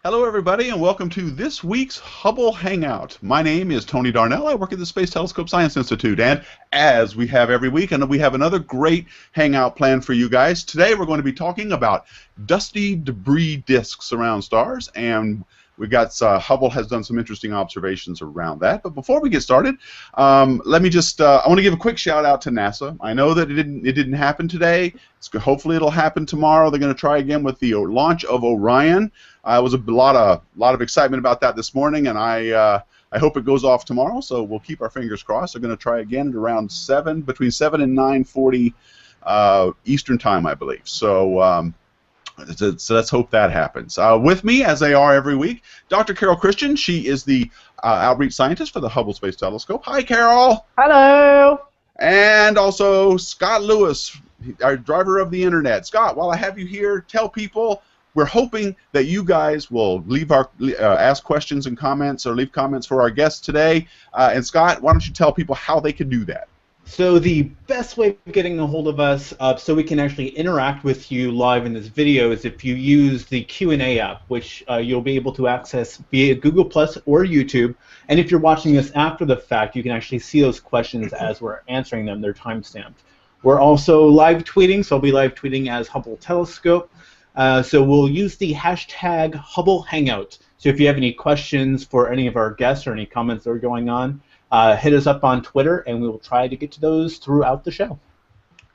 Hello, everybody, and welcome to this week's Hubble Hangout. My name is Tony Darnell. I work at the Space Telescope Science Institute, and as we have every week, and we have another great hangout planned for you guys. Today, we're going to be talking about dusty debris disks around stars, and we've got Hubble has done some interesting observations around that. But before we get started, let me just I want to give a quick shout out to NASA. I know that it didn't happen today. Hopefully, it'll happen tomorrow. They're going to try again with the launch of Orion. It was a lot of excitement about that this morning, and I hope it goes off tomorrow. So we'll keep our fingers crossed. They're going to try again at around between 7 and 9:40 Eastern time, I believe. So let's hope that happens. With me, as they are every week, Dr. Carol Christian. She is the outreach scientist for the Hubble Space Telescope. Hi, Carol. Hello. And also Scott Lewis, our driver of the internet. Scott, while I have you here, tell people. We're hoping that you guys will ask questions and comments or leave comments for our guests today. And Scott, why don't you tell people how they can do that? So the best way of getting a hold of us so we can actually interact with you live in this video is if you use the Q&A app, which you'll be able to access via Google Plus or YouTube. And if you're watching this after the fact, you can actually see those questions as we're answering them. They're time-stamped. We're also live tweeting, so I'll be live tweeting as Hubble Telescope. So we'll use the hashtag Hubble Hangout. So if you have any questions for any of our guests or any comments that are going on, hit us up on Twitter, and we will try to get to those throughout the show.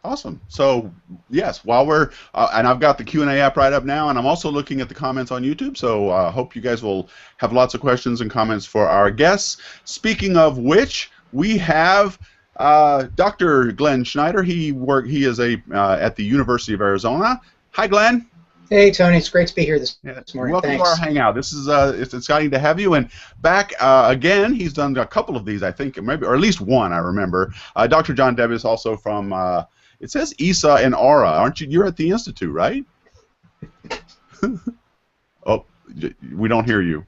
Awesome. So yes, while we're and I've got the Q&A app right up now, and I'm also looking at the comments on YouTube. So I hope you guys will have lots of questions and comments for our guests. Speaking of which, we have Dr. Glenn Schneider. He is at the University of Arizona. Hi, Glenn. Hey, Tony. It's great to be here this morning. Welcome Thanks. to our hangout. This is it's exciting to have you. And back again, he's done a couple of these, I think, maybe, or at least one, I remember. Dr. John Debus, also from it says ESA and ARA. Aren't you? You're at the Institute, right? Oh, we don't hear you.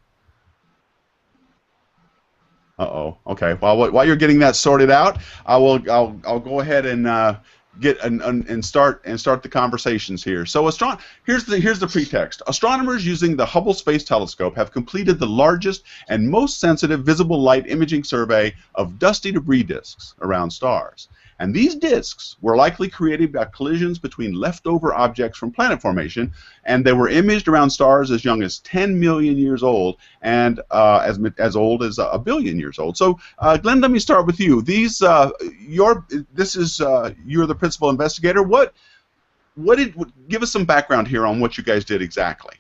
Uh-oh. Okay. Well, while you're getting that sorted out, I'll go ahead and start the conversations here. So here's the pretext. Astronomers using the Hubble Space Telescope have completed the largest and most sensitive visible light imaging survey of dusty debris disks around stars. And these disks were likely created by collisions between leftover objects from planet formation, and they were imaged around stars as young as 10 million years old and as old as a billion years old. So, Glenn, let me start with you. You're the principal investigator. Give us some background here on what you guys did exactly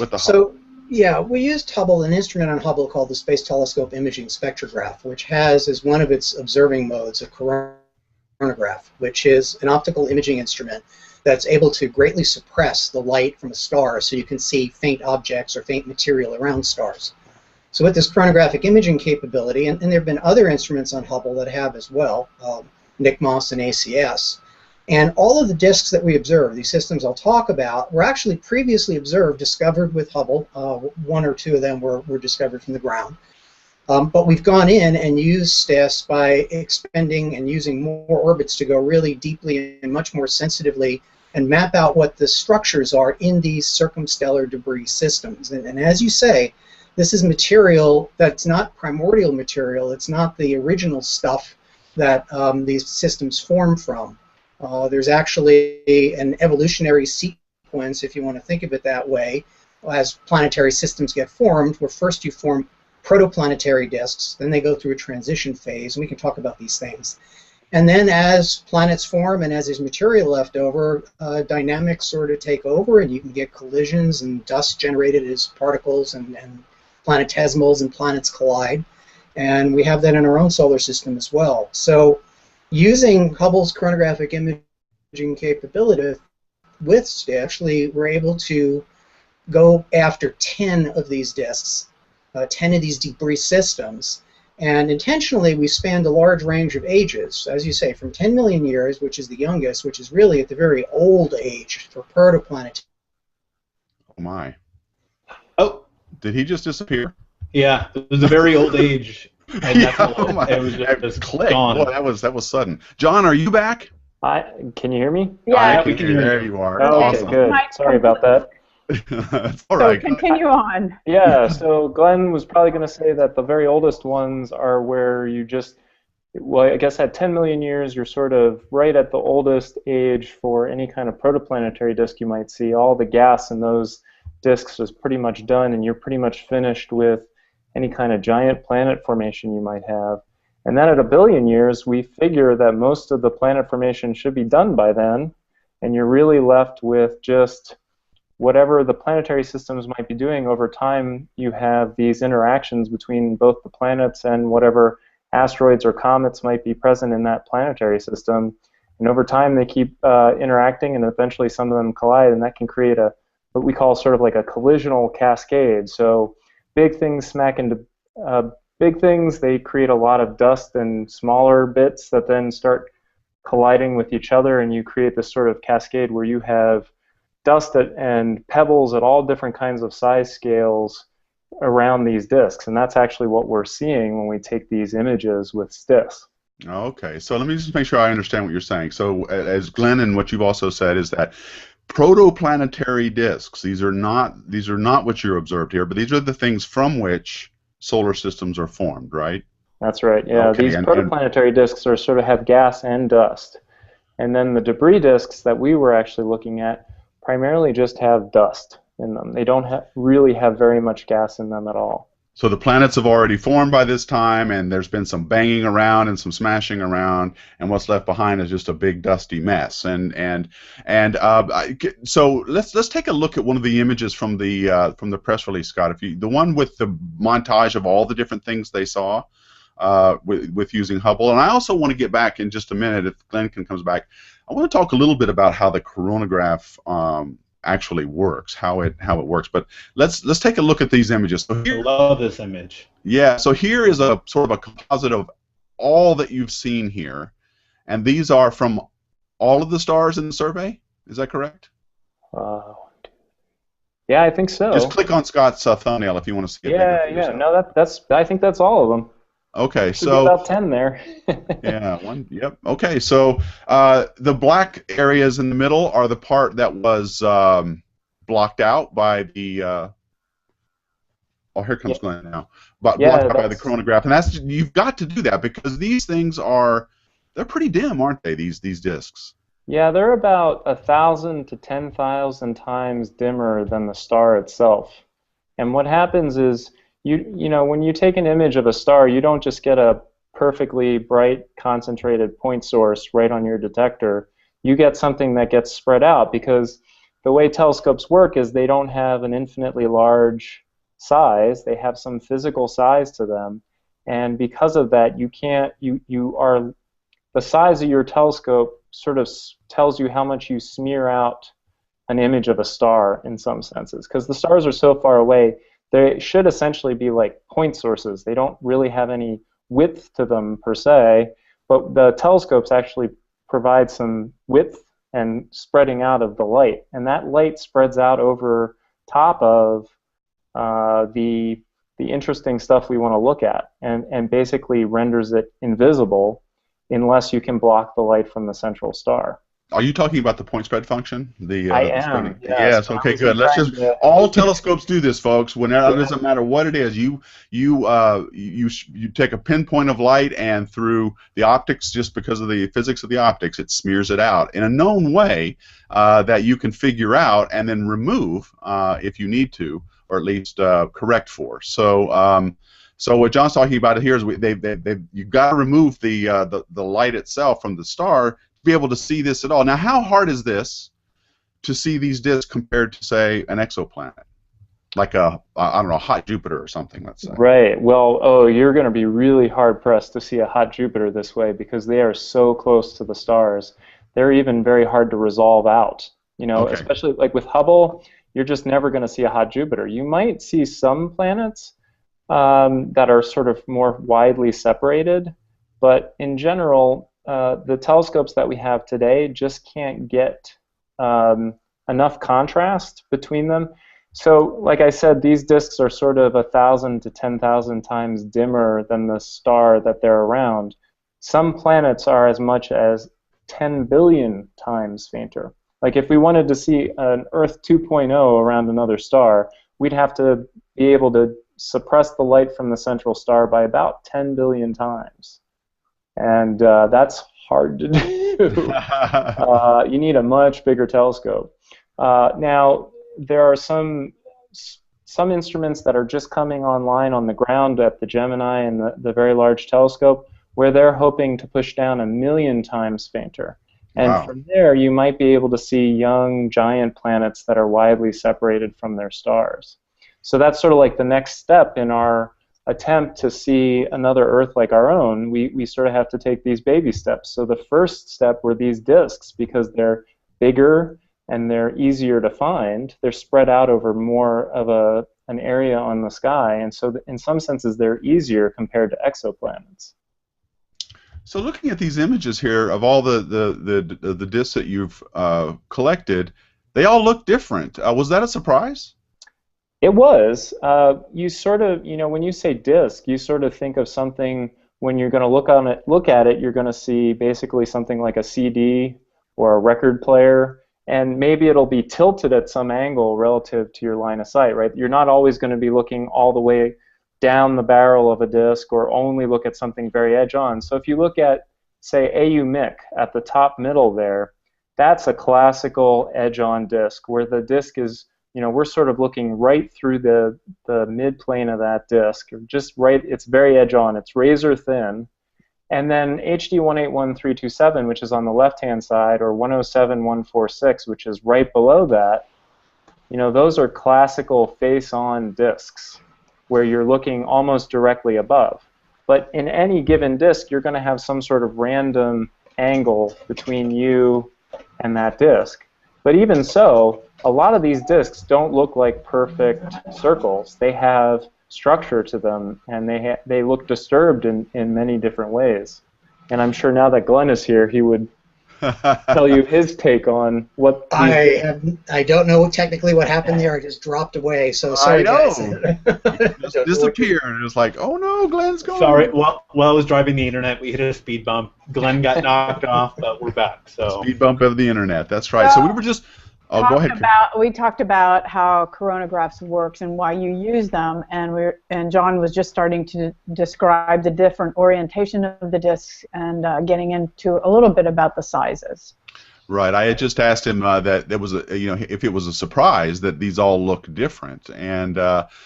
with the Hubble. So, yeah, we used Hubble, an instrument on Hubble called the Space Telescope Imaging Spectrograph, which has as one of its observing modes a coronagraph, which is an optical imaging instrument that's able to greatly suppress the light from a star so you can see faint objects or faint material around stars. So with this chronographic imaging capability, and there have been other instruments on Hubble that have as well, NICMOS and ACS, and all of the disks that we observe, these systems I'll talk about, were actually previously discovered with Hubble. One or two of them were discovered from the ground. But we've gone in and used STIS by expanding and using more orbits to go really deeply and much more sensitively and map out what the structures are in these circumstellar debris systems. And as you say, this is material that's not primordial material. It's not the original stuff that these systems form from. There's actually an evolutionary sequence, if you want to think of it that way, as planetary systems get formed, where first you form protoplanetary disks, then they go through a transition phase, and we can talk about these things. And then as planets form and as there's material left over, dynamics sort of take over, and you can get collisions and dust generated as particles and planetesimals, and planets collide. And we have that in our own solar system as well. So using Hubble's chronographic imaging capability with STIS, actually we're able to go after 10 of these disks, 10 of these debris systems, and intentionally we spanned a large range of ages, as you say, from 10 million years, which is the youngest, which is really at the very old age for protoplanetary. Oh my. Oh, did he just disappear? Yeah, it was a very old age. And Yeah, oh my. It was just Click. gone. Boy, that was sudden. John, are you back? Can you hear me? Yeah, we can hear you. There you are. Oh, Awesome. okay, good. Sorry about that. That's all So right. continue on. Yeah, so Glenn was probably going to say that the very oldest ones are where you just, well, I guess at 10 million years, you're sort of right at the oldest age for any kind of protoplanetary disk you might see. All the gas in those disks is pretty much done, and you're pretty much finished with any kind of giant planet formation you might have. And then at 1 billion years, we figure that most of the planet formation should be done by then, and you're really left with just whatever the planetary systems might be doing. Over time, you have these interactions between both the planets and whatever asteroids or comets might be present in that planetary system. And over time, they keep interacting, and eventually some of them collide, and that can create what we call sort of like a collisional cascade. So big things smack into big things. They create a lot of dust and smaller bits that then start colliding with each other, and you create this sort of cascade where you have dust and pebbles at all different kinds of size scales around these disks, and that's actually what we're seeing when we take these images with STIS. Okay, so let me just make sure I understand what you're saying. So, as Glenn and what you've also said is that protoplanetary disks, these are not what you're observed here, but these are the things from which solar systems are formed, right? That's right. Yeah, okay, these protoplanetary disks are sort of have gas and dust, and then the debris disks that we were actually looking at primarily just have dust in them. They don't really have very much gas in them at all. So the planets have already formed by this time, and there's been some banging around and some smashing around, and what's left behind is just a big dusty mess. So let's take a look at one of the images from the press release, Scott. The one with the montage of all the different things they saw with using Hubble. And I also want to get back in just a minute, if Glenn comes back. I want to talk a little bit about how the coronagraph actually works, how it works. But let's take a look at these images. So I love this image. Yeah, so here is a sort of a composite of all that you've seen here, and these are from all of the stars in the survey. Is that correct? Yeah, I think so. Just click on Scott's thumbnail if you want to see it. Yeah. No, I think that's all of them. Okay, so about 10 there. Yeah, one. Yep. Okay, so the black areas in the middle are the part that was blocked out by the. Oh, here comes Glenn now. Blocked out by the coronagraph, and you've got to do that because these things they're pretty dim, aren't they? These disks. Yeah, they're about 1,000 to 10,000 times dimmer than the star itself. And what happens is, you know, when you take an image of a star, you don't just get a perfectly bright, concentrated point source right on your detector. You get something that gets spread out because the way telescopes work is they don't have an infinitely large size. They have some physical size to them. And because of that, the size of your telescope sort of tells you how much you smear out an image of a star in some senses. Because the stars are so far away, they should essentially be like point sources. They don't really have any width to them per se, but the telescopes actually provide some width and spreading out of the light. And that light spreads out over top of the interesting stuff we want to look at and basically renders it invisible unless you can block the light from the central star. Are you talking about the point spread function? I am. Yes. Okay. Good. Let's just. All telescopes do this, folks. It doesn't matter what it is. You take a pinpoint of light, and through the optics, just because of the physics of the optics, it smears it out in a known way that you can figure out and then remove if you need to, or at least correct for. So. So what John's talking about here is you've got to remove the light itself from the star be able to see this at all. Now, how hard is this to see these disks compared to, say, an exoplanet, like I don't know, hot Jupiter or something, let's say? Right. Well, you're going to be really hard pressed to see a hot Jupiter this way because they are so close to the stars. They're even very hard to resolve out. You know, especially like with Hubble, you're just never going to see a hot Jupiter. You might see some planets that are sort of more widely separated, but in general, the telescopes that we have today just can't get enough contrast between them. So, like I said, these disks are sort of 1,000 to 10,000 times dimmer than the star that they're around. Some planets are as much as 10 billion times fainter. Like if we wanted to see an Earth 2.0 around another star, we'd have to be able to suppress the light from the central star by about 10 billion times. And that's hard to do. You need a much bigger telescope. Now, there are some instruments that are just coming online on the ground at the Gemini and the Very Large Telescope, where they're hoping to push down 1,000,000 times fainter. And Wow. from there, you might be able to see young giant planets that are widely separated from their stars. So that's sort of like the next step in our attempt to see another Earth like our own. We sort of have to take these baby steps. So the first step were these disks, because they're bigger and they're easier to find. They're spread out over more of an area on the sky, and so in some senses they're easier compared to exoplanets. So looking at these images here of all the disks that you've collected, they all look different. Was that a surprise? It was. You sort of, when you say disk, you sort of think of something, when you're going to look at it, you're going to see basically something like a CD or a record player, and maybe it'll be tilted at some angle relative to your line of sight, right? You're not always going to be looking all the way down the barrel of a disk or only look at something very edge-on. So if you look at, say, AU-MIC at the top middle there, that's a classical edge-on disk, where the disk is, we're sort of looking right through the mid-plane of that disk, or just right, it's very edge-on, it's razor thin. And then HD 181327, which is on the left-hand side, or 107146, which is right below that, those are classical face-on disks, where you're looking almost directly above. But in any given disk, you're going to have some sort of random angle between you and that disk. But even so, a lot of these disks don't look like perfect circles. They have structure to them, and they look disturbed in many different ways. And I'm sure now that Glenn is here, he would tell you his take on what. I don't know technically what happened there. I just dropped away. So sorry, guys. Just disappeared. It was like, oh no, Glenn's gone. Sorry. While I was driving the internet, we hit a speed bump. Glenn got knocked off, but we're back. So speed bump of the internet. That's right. So we were just. Oh, go ahead. We talked about how coronagraphs works and why you use them, and John was just starting to describe the different orientation of the disks and getting into a little bit about the sizes. Right. I had just asked him that there was if it was a surprise that these all look different, and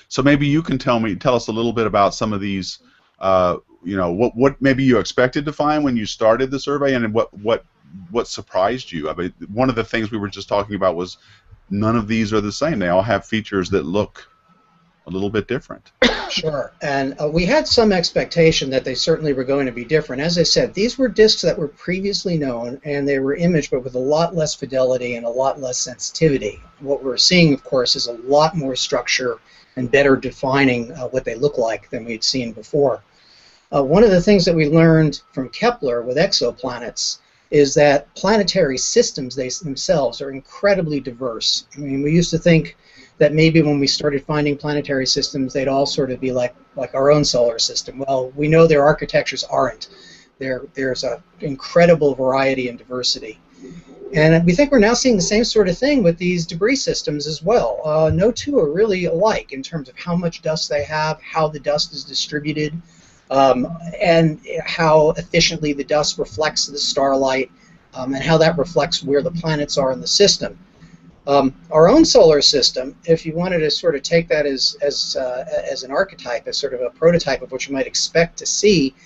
so maybe you can tell us a little bit about some of these. What maybe you expected to find when you started the survey, and what surprised you? I mean, one of the things we were just talking about was none of these are the same. They all have features that look a little bit different. Sure, and we had some expectation that they certainly were going to be different. As I said, these were disks that were previously known, and they were imaged, but with a lot less fidelity and a lot less sensitivity. What we're seeing, of course, is a lot more structure and better defining what they look like than we'd seen before. One of the things that we learned from Kepler with exoplanets is that planetary systems themselves are incredibly diverse. I mean, we used to think that maybe when we started finding planetary systems, they'd all sort of be like our own solar system. Well, we know their architectures aren't. There's an incredible variety and diversity. And we think we're now seeing the same sort of thing with these debris systems as well. No two are really alike in terms of how much dust they have, how the dust is distributed, and how efficiently the dust reflects the starlight, and how that reflects where the planets are in the system. Our own solar system, if you wanted to sort of take that as an archetype, as sort of a prototype of what you might expect to see,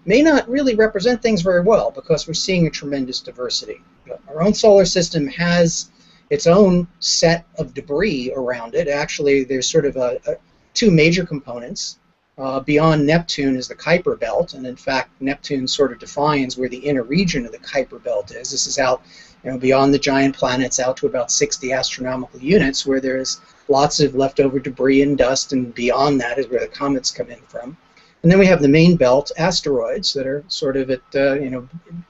may not really represent things very well, because we're seeing a tremendous diversity. Our own solar system has its own set of debris around it. Actually, there's sort of two major components. Beyond Neptune is the Kuiper belt, and in fact, Neptune sort of defines where the inner region of the Kuiper belt is. This is out, beyond the giant planets, out to about 60 astronomical units, where there's lots of leftover debris and dust, and beyond that is where the comets come in from. And then we have the main belt, asteroids, that are sort of at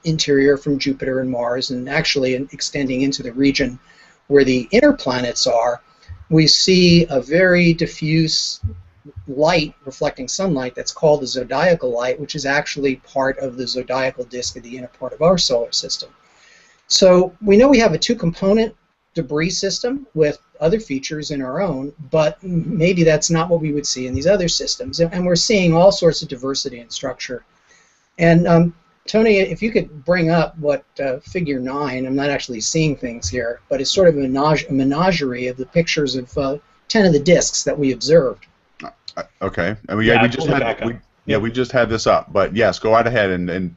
interior from Jupiter and Mars, and actually extending into the region where the inner planets are. We see a very diffuse light reflecting sunlight that's called the zodiacal light, which is actually part of the zodiacal disk of the inner part of our solar system. So we know we have a two-component debris system with other features in our own, but maybe that's not what we would see in these other systems. And we're seeing all sorts of diversity in structure. And Tony, if you could bring up what figure 9, I'm not actually seeing things here, but it's sort of a menagerie of the pictures of 10 of the disks that we observed. Okay. And we just had this up, but yes, go right ahead and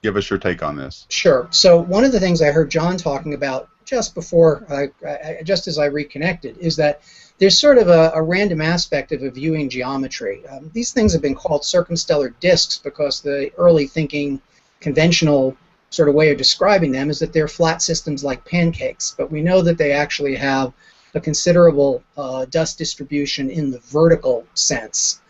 give us your take on this. Sure. So one of the things I heard John talking about just before, just as I reconnected, is that there's sort of a random aspect of a viewing geometry. These things have been called circumstellar disks because the early thinking, conventional sort of way of describing them is that they're flat systems like pancakes, but we know that they actually have a considerable dust distribution in the vertical sense,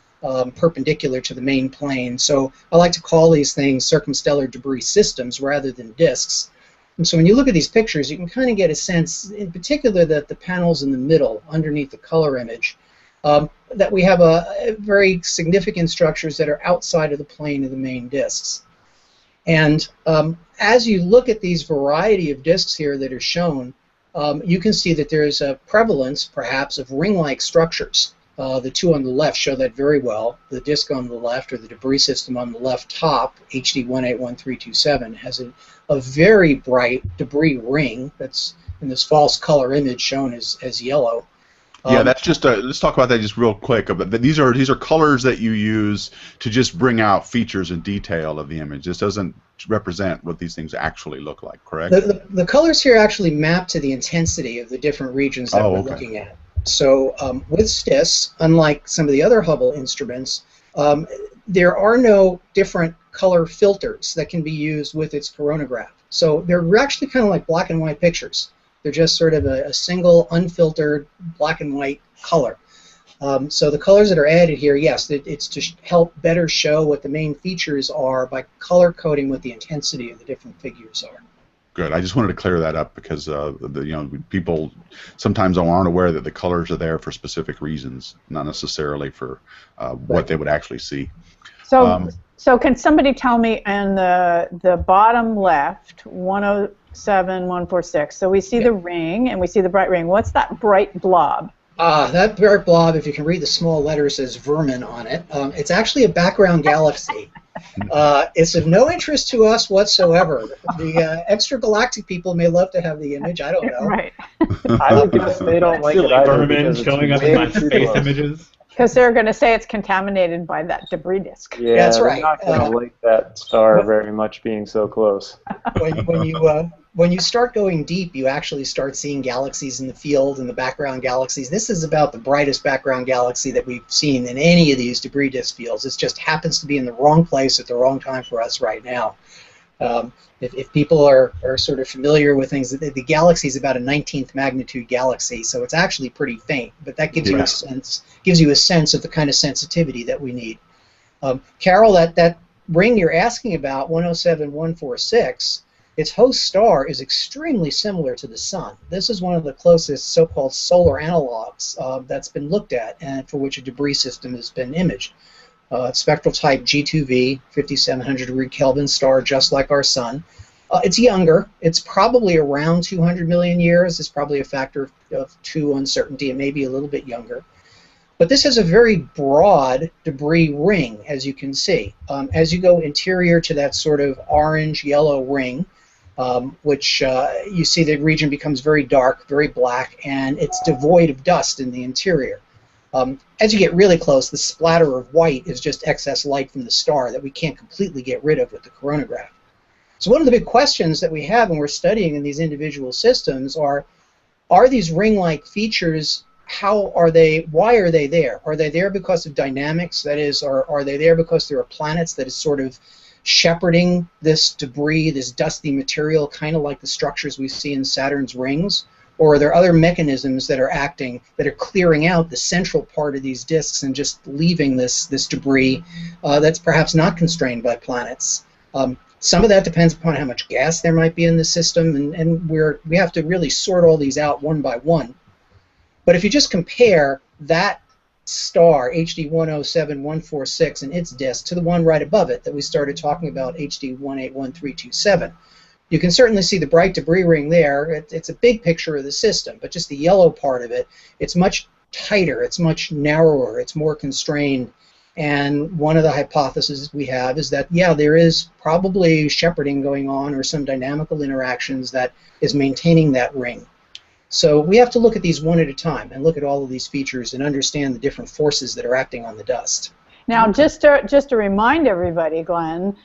perpendicular to the main plane. So I like to call these things circumstellar debris systems rather than disks. And so when you look at these pictures, you can kind of get a sense, in particular, that the panels in the middle, underneath the color image, that we have a very significant structures that are outside of the plane of the main disks. And as you look at these variety of disks here that are shown, you can see that there is a prevalence, perhaps, of ring-like structures. The two on the left show that very well. The disk on the left, or the debris system on the left top, HD 181327, has a very bright debris ring that's in this false color image shown as yellow. Yeah, that's just let's talk about that just real quick. These are colors that you use to just bring out features and detail of the image. This doesn't represent what these things actually look like, correct? The colors here actually map to the intensity of the different regions that we're looking at. So with STIS, unlike some of the other Hubble instruments, there are no different color filters that can be used with its coronagraph. So they're actually kind of like black and white pictures. They're just sort of a single, unfiltered black and white color. So the colors that are added here, yes, it's to help better show what the main features are by color coding what the intensity of the different figures are. Good. I just wanted to clear that up because people sometimes aren't aware that the colors are there for specific reasons, not necessarily for what they would actually see. So can somebody tell me in the bottom left, 107146, so we see the ring and we see the bright ring. What's that bright blob? That bright blob, if you can read the small letters, says vermin on it. It's actually a background galaxy. It's of no interest to us whatsoever. The extragalactic people may love to have the image. I don't know. Right. I would guess they don't like it either. Vermin showing up in my space images. Because they're going to say it's contaminated by that debris disk. Yeah, that's right. They're not going to like that star very much being so close. When you start going deep, you actually start seeing galaxies in the field and the background galaxies. This is about the brightest background galaxy that we've seen in any of these debris disk fields. It just happens to be in the wrong place at the wrong time for us right now. If people are sort of familiar with things, the galaxy is about a 19th magnitude galaxy, so it's actually pretty faint. But that gives you a sense of the kind of sensitivity that we need. Carol, that ring you're asking about, 107146, its host star is extremely similar to the Sun. This is one of the closest so-called solar analogs that's been looked at and for which a debris system has been imaged. Spectral type G2V, 5700 degree Kelvin star, just like our Sun. It's younger. It's probably around 200 million years. It's probably a factor of 2 uncertainty. It may be a little bit younger. But this has a very broad debris ring, as you can see. As you go interior to that sort of orange-yellow ring, which you see the region becomes very dark, very black, and it's devoid of dust in the interior. As you get really close, the splatter of white is just excess light from the star that we can't completely get rid of with the coronagraph. So one of the big questions that we have when we're studying in these individual systems are these ring-like features, why are they there? Are they there because of dynamics? That is, are they there because there are planets that is sort of shepherding this debris, this dusty material, kind of like the structures we see in Saturn's rings? Or are there other mechanisms that are acting, that are clearing out the central part of these disks and just leaving this debris that's perhaps not constrained by planets? Some of that depends upon how much gas there might be in the system, and we have to really sort all these out one by one. But if you just compare that star, HD 107146, and its disk to the one right above it that we started talking about, HD 181327, You can certainly see the bright debris ring there. It's a big picture of the system, but just the yellow part of it, it's much tighter, it's much narrower, it's more constrained. And one of the hypotheses we have is that, yeah, there is probably shepherding going on or some dynamical interactions that is maintaining that ring. So we have to look at these one at a time and look at all of these features and understand the different forces that are acting on the dust. Now, just to remind everybody, Glenn,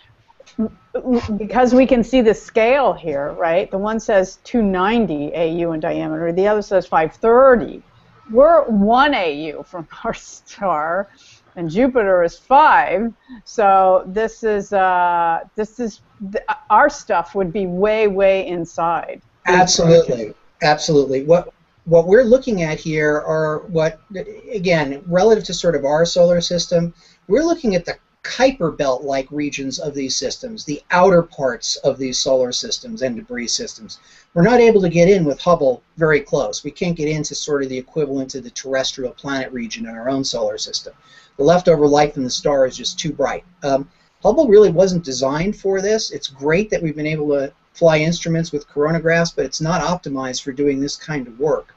because we can see the scale here, right? The one says 290 AU in diameter, the other says 530. We're 1 AU from our star, and Jupiter is 5. So this is our stuff would be way inside. Absolutely, absolutely. What we're looking at here are what, again, relative to sort of our solar system, we're looking at the Kuiper belt-like regions of these systems, the outer parts of these solar systems and debris systems. We're not able to get in with Hubble very close. We can't get into sort of the equivalent to the terrestrial planet region in our own solar system. The leftover light from the star is just too bright. Hubble really wasn't designed for this. It's great that we've been able to fly instruments with coronagraphs, but it's not optimized for doing this kind of work.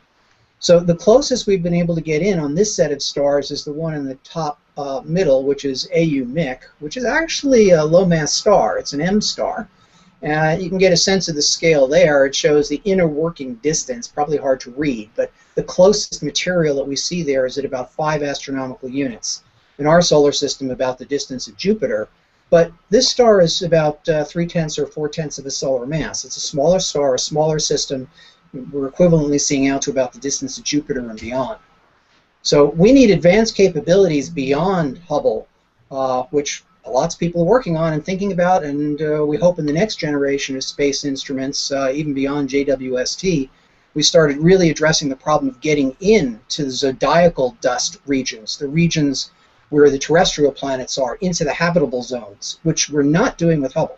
So the closest we've been able to get in on this set of stars is the one in the top middle, which is AU Mic, which is actually a low-mass star. It's an M star. You can get a sense of the scale there. It shows the inner working distance, probably hard to read, but the closest material that we see there is at about 5 astronomical units. In our solar system, about the distance of Jupiter. But this star is about 3/10 or 4/10 of a solar mass. It's a smaller star, a smaller system. We're equivalently seeing out to about the distance of Jupiter and beyond. So we need advanced capabilities beyond Hubble, which lots of people are working on and thinking about, and we hope in the next generation of space instruments, even beyond JWST, we started really addressing the problem of getting into the zodiacal dust regions, the regions where the terrestrial planets are, into the habitable zones, which we're not doing with Hubble.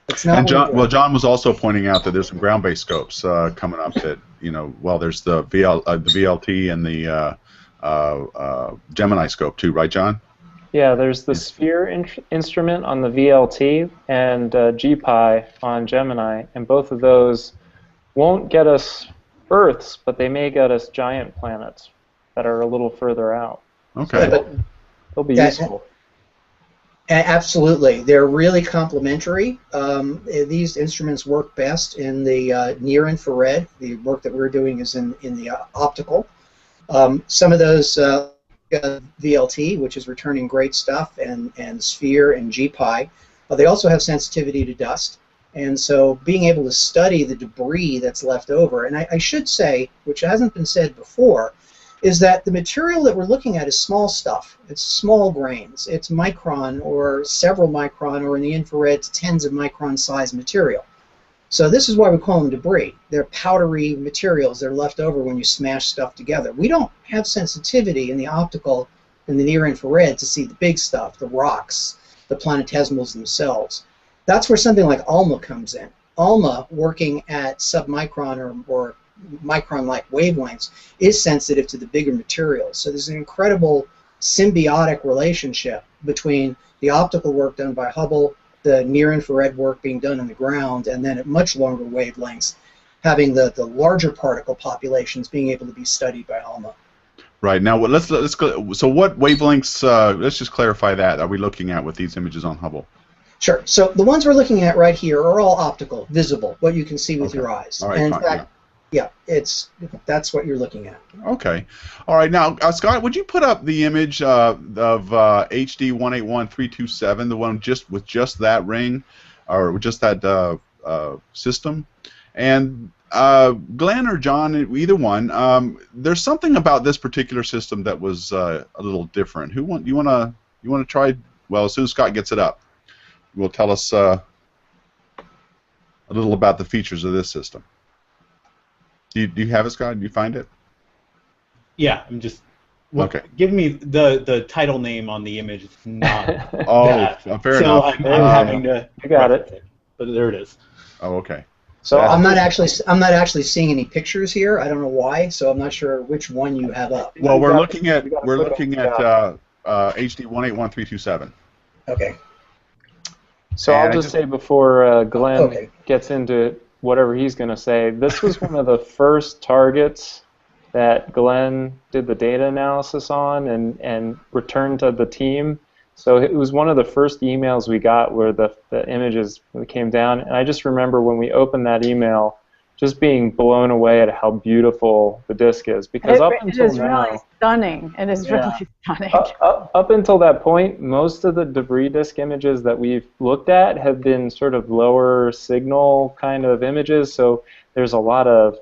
It's not. And John was also pointing out that there's some ground-based scopes coming up that, well, there's the VLT and the Gemini scope too, right, John? Yeah, there's the Sphere instrument on the VLT and GPI on Gemini, and both of those won't get us Earths, but they may get us giant planets that are a little further out. Okay. So they'll be useful. Absolutely. They're really complementary. These instruments work best in the near-infrared. The work that we're doing is in the optical. Some of those VLT, which is returning great stuff, and Sphere and GPI, they also have sensitivity to dust. And so being able to study the debris that's left over, and I should say, which hasn't been said before, is that the material that we're looking at is small stuff. It's small grains. It's micron or several micron, or in the infrared, tens of micron size material. So this is why we call them debris. They're powdery materials. They're left over when you smash stuff together. We don't have sensitivity in the optical and the near infrared to see the big stuff, the rocks, the planetesimals themselves. That's where something like ALMA comes in. ALMA, working at submicron or micron-like wavelengths, is sensitive to the bigger materials. So there's an incredible symbiotic relationship between the optical work done by Hubble, the near-infrared work being done on the ground, and then at much longer wavelengths, having the larger particle populations being able to be studied by ALMA. Right. Now, let's go. So what wavelengths, let's just clarify that, are we looking at with these images on Hubble? Sure. So the ones we're looking at right here are all optical, visible, what you can see with your eyes. All right, and in fine, fact, yeah, that's what you're looking at. Okay. All right. Now, Scott, would you put up the image of HD 181327, the one with just that ring, or just that system? And Glenn or John, either one, there's something about this particular system that was a little different. You want to try? Well, as soon as Scott gets it up, will tell us a little about the features of this system. Do you have it, Scott? Do you find it? Yeah, I'm just. Well, okay. Give me the title name on the image. It's not. Fair enough. I'm having to. You got it. But there it is. Oh, okay. So I'm not actually seeing any pictures here. I don't know why. So I'm not sure which one you have up. Well, we're looking at HD 181327. Okay. So And I'll just say before Glenn gets into whatever he's going to say, this was one of the first targets that Glenn did the data analysis on and returned to the team. So it was one of the first emails we got where the images came down. And I just remember when we opened that email, just being blown away at how beautiful the disk is. Because up until now, really stunning. It is really stunning. Up until that point, most of the debris disk images that we've looked at have been sort of lower signal kind of images. So there's a lot of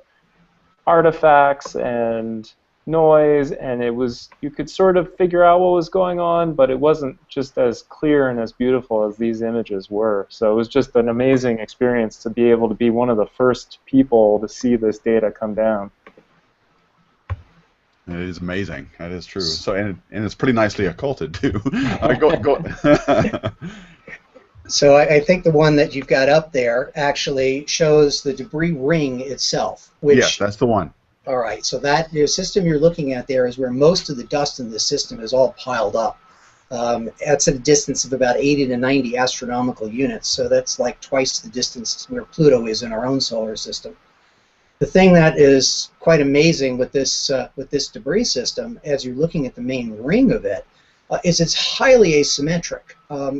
artifacts and noise, and you could sort of figure out what was going on, but it wasn't just as clear and as beautiful as these images were. So it was just an amazing experience to be able to be one of the first people to see this data come down. It is amazing. That is true. So and it's pretty nicely occulted too. So I think the one that you've got up there actually shows the debris ring itself. Which, yes, that's the one. All right, so that the system you're looking at there is where most of the dust in the system is all piled up. That's at a distance of about 80 to 90 astronomical units, so that's like twice the distance where Pluto is in our own solar system. The thing that is quite amazing with this debris system, as you're looking at the main ring of it, is it's highly asymmetric.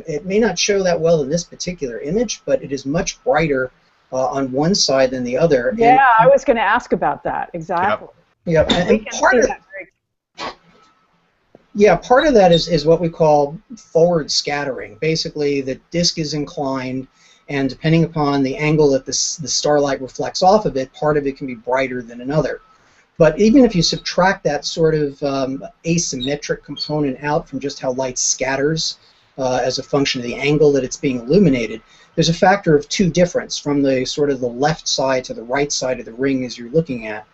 It may not show that well in this particular image, but it is much brighter on one side than the other. Yeah, I was going to ask about that. Exactly. Yep. And part of that is what we call forward scattering. Basically, the disk is inclined, and depending upon the angle that the starlight reflects off of it, part of it can be brighter than another. But even if you subtract that sort of asymmetric component out from just how light scatters as a function of the angle that it's being illuminated, there's a factor of 2 difference from the sort of the left side to the right side of the ring as you're looking at.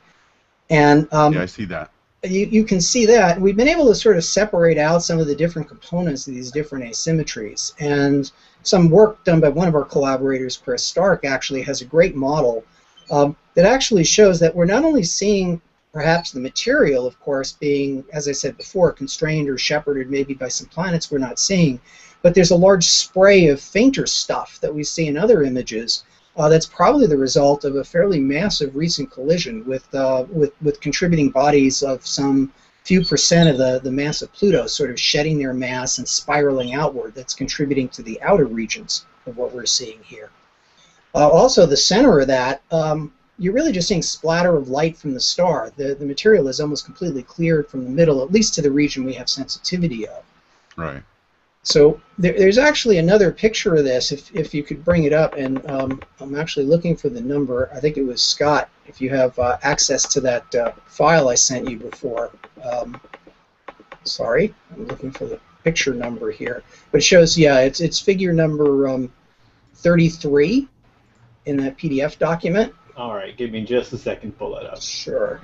And yeah, I see that. You can see that. We've been able to sort of separate out some of the different components of these different asymmetries. And some work done by one of our collaborators, Chris Stark, actually has a great model that actually shows that we're not only seeing perhaps the material, of course, being, as I said before, constrained or shepherded maybe by some planets we're not seeing, but there's a large spray of fainter stuff that we see in other images that's probably the result of a fairly massive recent collision with contributing bodies of some few percent of the mass of Pluto sort of shedding their mass and spiraling outward. That's contributing to the outer regions of what we're seeing here. Also, the center of that, you're really just seeing splatter of light from the star. The material is almost completely cleared from the middle, at least to the region we have sensitivity of. Right. So there's actually another picture of this, if you could bring it up, and I'm actually looking for the number. I think it was Scott, if you have access to that file I sent you before. Sorry, I'm looking for the picture number here. But it shows, yeah, it's figure number 33 in that PDF document. All right, give me just a second to pull that up. Sure.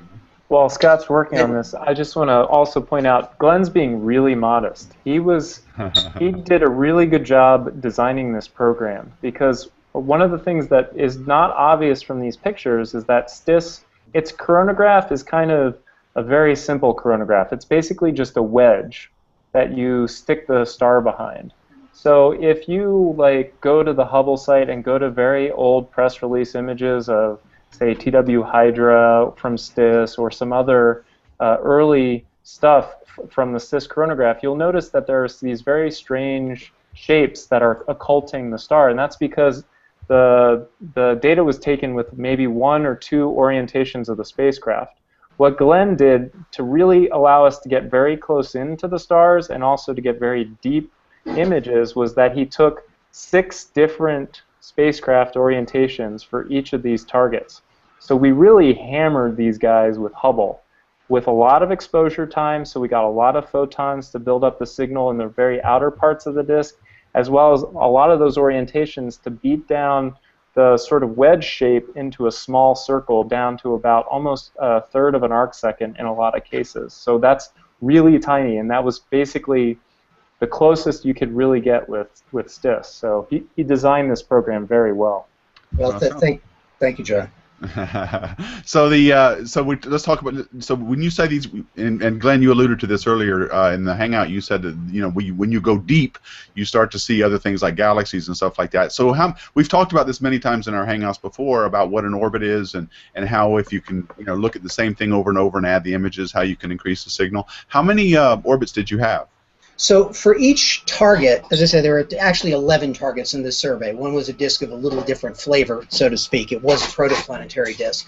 While Scott's working on this, I just want to also point out Glenn's being really modest. He did a really good job designing this program, because one of the things that is not obvious from these pictures is that STIS, its coronagraph is kind of a very simple coronagraph. It's basically just a wedge that you stick the star behind. So if you go to the Hubble site and go to very old press release images of, say, TW Hydra from STIS or some other early stuff from the STIS coronagraph, you'll notice that there's these very strange shapes that are occulting the star, and that's because the data was taken with maybe 1 or 2 orientations of the spacecraft. What Glenn did to really allow us to get very close into the stars and also to get very deep images was that he took 6 different spacecraft orientations for each of these targets. So we really hammered these guys with Hubble with a lot of exposure time, so we got a lot of photons to build up the signal in the very outer parts of the disk, as well as a lot of those orientations to beat down the sort of wedge shape into a small circle down to about almost 1/3 of an arcsecond in a lot of cases. So that's really tiny, and that was basically the closest you could really get with STIS. So he designed this program very well. Well, thank you, John. Let's talk about, so when you say these, and Glenn, you alluded to this earlier in the hangout. You said that, you know, when you go deep, you start to see other things like galaxies and stuff like that. So we've talked about this many times in our hangouts before about what an orbit is, and how if you can, you know, look at the same thing over and over and add the images, how you can increase the signal. How many orbits did you have? So for each target, as I said, there are actually 11 targets in this survey. One was a disk of a little different flavor, so to speak. It was a protoplanetary disk.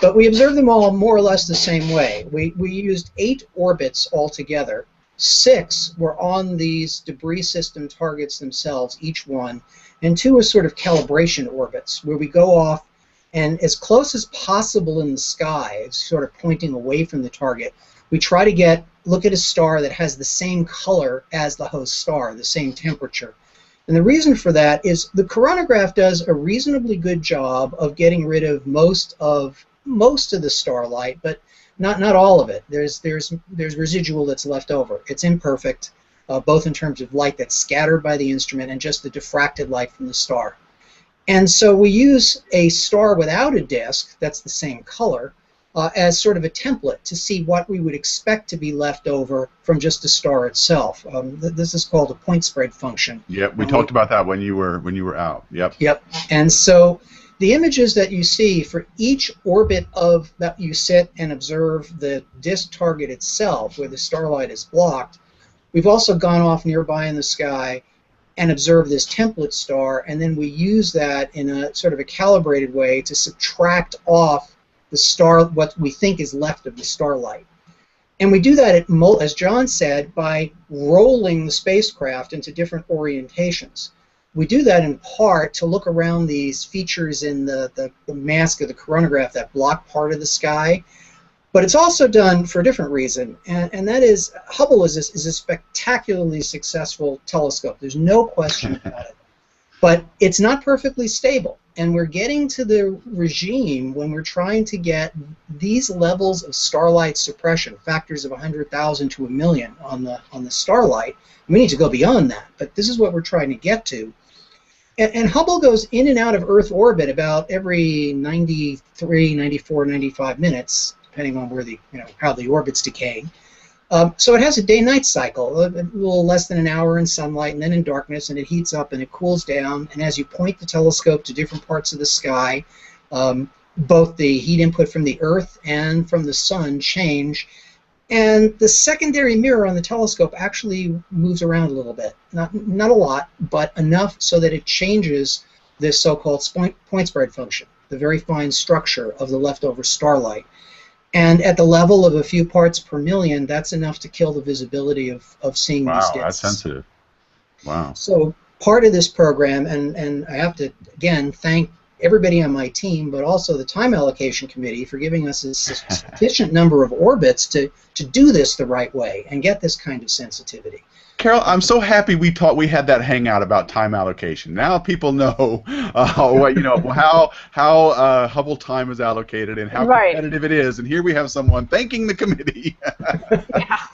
But we observed them all more or less the same way. We used 8 orbits altogether. 6 were on these debris system targets themselves, each one, and 2 are sort of calibration orbits, where we go off and as close as possible in the sky, it's sort of pointing away from the target, we try to look at a star that has the same color as the host star, the same temperature. And the reason for that is the coronagraph does a reasonably good job of getting rid of most of the starlight, but not all of it. There's residual that's left over. It's imperfect, both in terms of light that's scattered by the instrument and just the diffracted light from the star. And so we use a star without a disk that's the same color as sort of a template to see what we would expect to be left over from just the star itself. This is called a point spread function. Yep, we talked about that when you were out. Yep. Yep. And so the images that you see for each orbit of that you sit and observe the disk target itself, where the starlight is blocked, we've also gone off nearby in the sky and observed this template star, and then we use that in a sort of a calibrated way to subtract off the star, what we think is left of the starlight. And we do that, as John said, by rolling the spacecraft into different orientations. We do that in part to look around these features in the mask of the coronagraph that block part of the sky. But it's also done for a different reason, and that is Hubble is a spectacularly successful telescope. There's no question about it. But it's not perfectly stable, and we're getting to the regime when we're trying to get these levels of starlight suppression, factors of 100,000 to 1,000,000 on the starlight. We need to go beyond that, but this is what we're trying to get to. And Hubble goes in and out of Earth orbit about every 93, 94, 95 minutes, depending on where how the orbit's decaying. So it has a day-night cycle, a little less than an hour in sunlight and then in darkness, and it heats up and it cools down. And as you point the telescope to different parts of the sky, both the heat input from the Earth and from the sun change. And the secondary mirror on the telescope actually moves around a little bit. Not a lot, but enough so that it changes this so-called point spread function, the very fine structure of the leftover starlight. And at the level of a few parts per million, that's enough to kill the visibility of seeing these disks. Wow, that's sensitive. Wow. So part of this program, and I have to, again, thank everybody on my team, but also the time allocation committee for giving us a sufficient number of orbits to do this the right way and get this kind of sensitivity. Carol, I'm so happy we had that hangout about time allocation. Now people know, how Hubble time is allocated and how competitive it is. And here we have someone thanking the committee.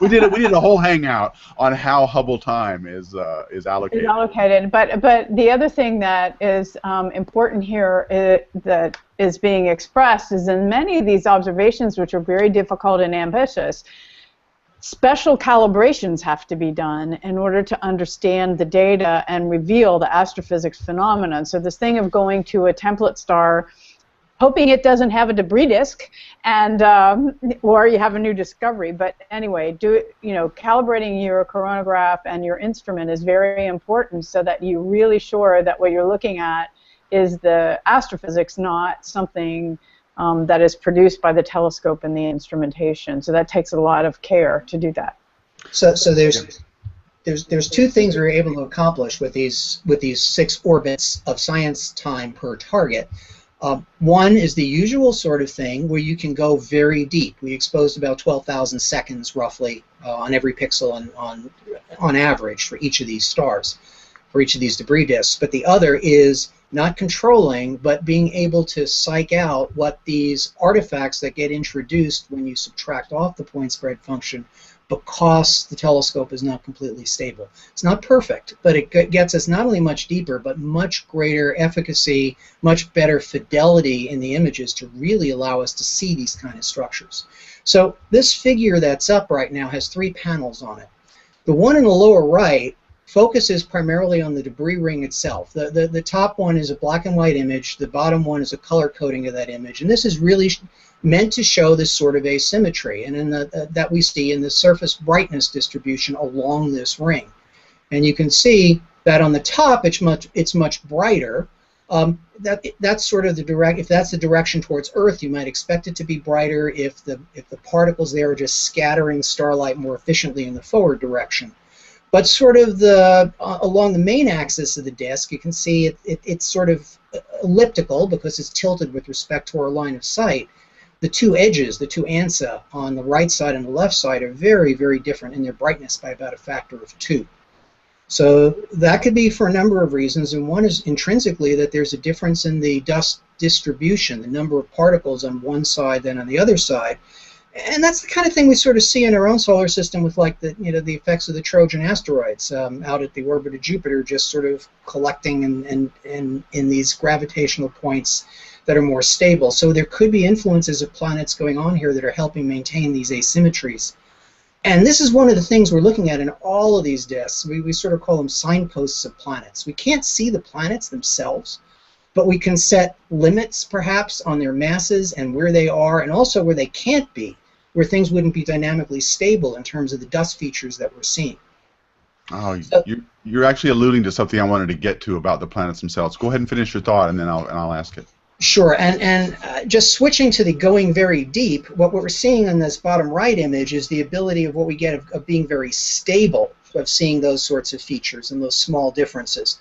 We did a whole hangout on how Hubble time is allocated. It's allocated, but the other thing that is important here that is being expressed is in many of these observations, which are very difficult and ambitious, special calibrations have to be done in order to understand the data and reveal the astrophysics phenomenon. So this thing of going to a template star, hoping it doesn't have a debris disk, and or you have a new discovery. But anyway, calibrating your coronagraph and your instrument is very important so that you're really sure that what you're looking at is the astrophysics, not something that is produced by the telescope and the instrumentation. So that takes a lot of care to do that. So there's two things we're able to accomplish with these 6 orbits of science time per target. One is the usual sort of thing where you can go very deep. We exposed about 12,000 seconds roughly on every pixel and on average for each of these stars, for each of these debris disks. But the other is not controlling, but being able to psych out what these artifacts that get introduced when you subtract off the point spread function, because the telescope is not completely stable. It's not perfect, but it gets us not only much deeper, but much greater efficacy, much better fidelity in the images to really allow us to see these kind of structures. So this figure that's up right now has 3 panels on it. The one in the lower right focuses primarily on the debris ring itself. The top one is a black and white image. The bottom one is a color coding of that image. And this is really meant to show this sort of asymmetry and in that we see in the surface brightness distribution along this ring. And you can see that on the top it's much brighter. That's sort of if that's the direction towards Earth, you might expect it to be brighter if the particles there are just scattering starlight more efficiently in the forward direction. But sort of along the main axis of the disk, you can see it's sort of elliptical because it's tilted with respect to our line of sight. The 2 edges, the 2 ANSA on the right side and the left side are very, very different in their brightness by about a factor of 2. So that could be for a number of reasons, and one is intrinsically that there's a difference in the dust distribution, the number of particles on one side than on the other side. And that's the kind of thing we sort of see in our own solar system with like the effects of the Trojan asteroids out at the orbit of Jupiter, just sort of collecting and in these gravitational points that are more stable. So there could be influences of planets going on here that are helping maintain these asymmetries. And this is one of the things we're looking at in all of these disks. We sort of call them signposts of planets. We can't see the planets themselves, but we can set limits perhaps on their masses and where they are, and also where they can't be, where things wouldn't be dynamically stable in terms of the dust features that we're seeing. Oh, you're actually alluding to something I wanted to get to about the planets themselves. Go ahead and finish your thought, and then I'll ask it. Sure, and just switching to the going very deep, what we're seeing in this bottom right image is the ability of what we get of being very stable, of seeing those sorts of features and those small differences.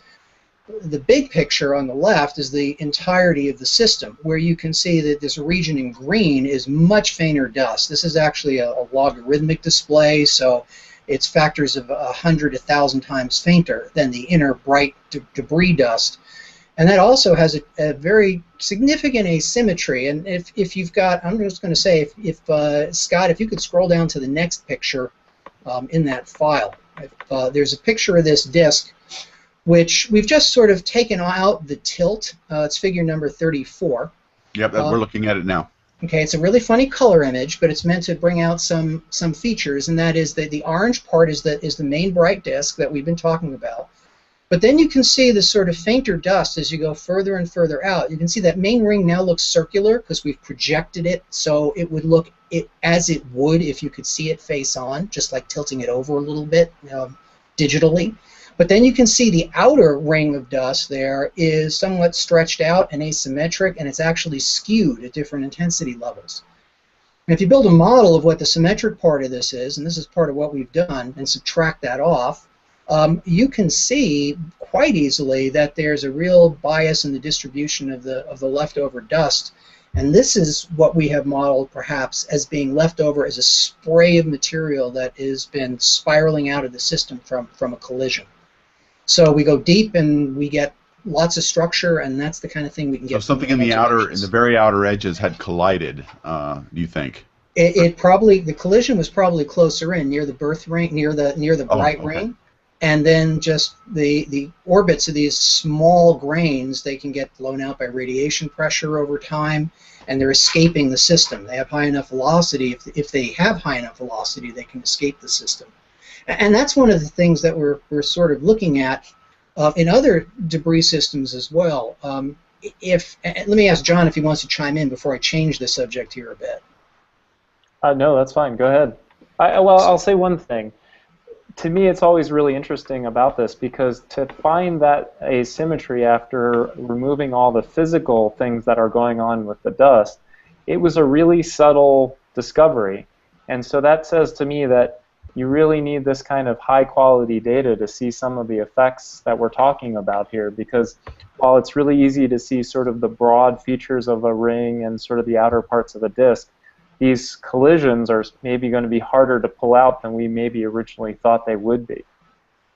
The big picture on the left is the entirety of the system, where you can see that this region in green is much fainter dust. This is actually a logarithmic display, so it's factors of 100, 1,000 times fainter than the inner bright debris dust. And that also has a very significant asymmetry. And if you've got, I'm just going to say, if Scott, if you could scroll down to the next picture in that file. There's a picture of this disk, which we've just sort of taken out the tilt. It's figure number 34. Yep, we're looking at it now. Okay, it's a really funny color image, but it's meant to bring out some features, and that is that the orange part is the main bright disk that we've been talking about. But then you can see the sort of fainter dust as you go further and further out. You can see that main ring now looks circular because we've projected it, so it would look as it would if you could see it face on, just like tilting it over a little bit digitally. But then you can see the outer ring of dust there is somewhat stretched out and asymmetric, and it's actually skewed at different intensity levels. And if you build a model of what the symmetric part of this is, and this is part of what we've done, and subtract that off, you can see quite easily that there's a real bias in the distribution of the leftover dust. And this is what we have modeled perhaps as being left over as a spray of material that has been spiraling out of the system from a collision. So we go deep and we get lots of structure, and that's the kind of thing we can get. So something in the very outer edges had collided, do you think? The collision was probably closer in, near the birth ring, near the bright ring. And then just the orbits of these small grains, they can get blown out by radiation pressure over time, and they're escaping the system. They have high enough velocity. If they have high enough velocity, they can escape the system. And that's one of the things that we're sort of looking at in other debris systems as well. Let me ask John if he wants to chime in before I change the subject here a bit. No, that's fine. Go ahead. I'll say one thing. To me, it's always really interesting about this because to find that asymmetry after removing all the physical things that are going on with the dust, it was a really subtle discovery. And so that says to me that you really need this kind of high-quality data to see some of the effects that we're talking about here, because while it's really easy to see sort of the broad features of a ring and sort of the outer parts of a disk, these collisions are maybe going to be harder to pull out than we maybe originally thought they would be.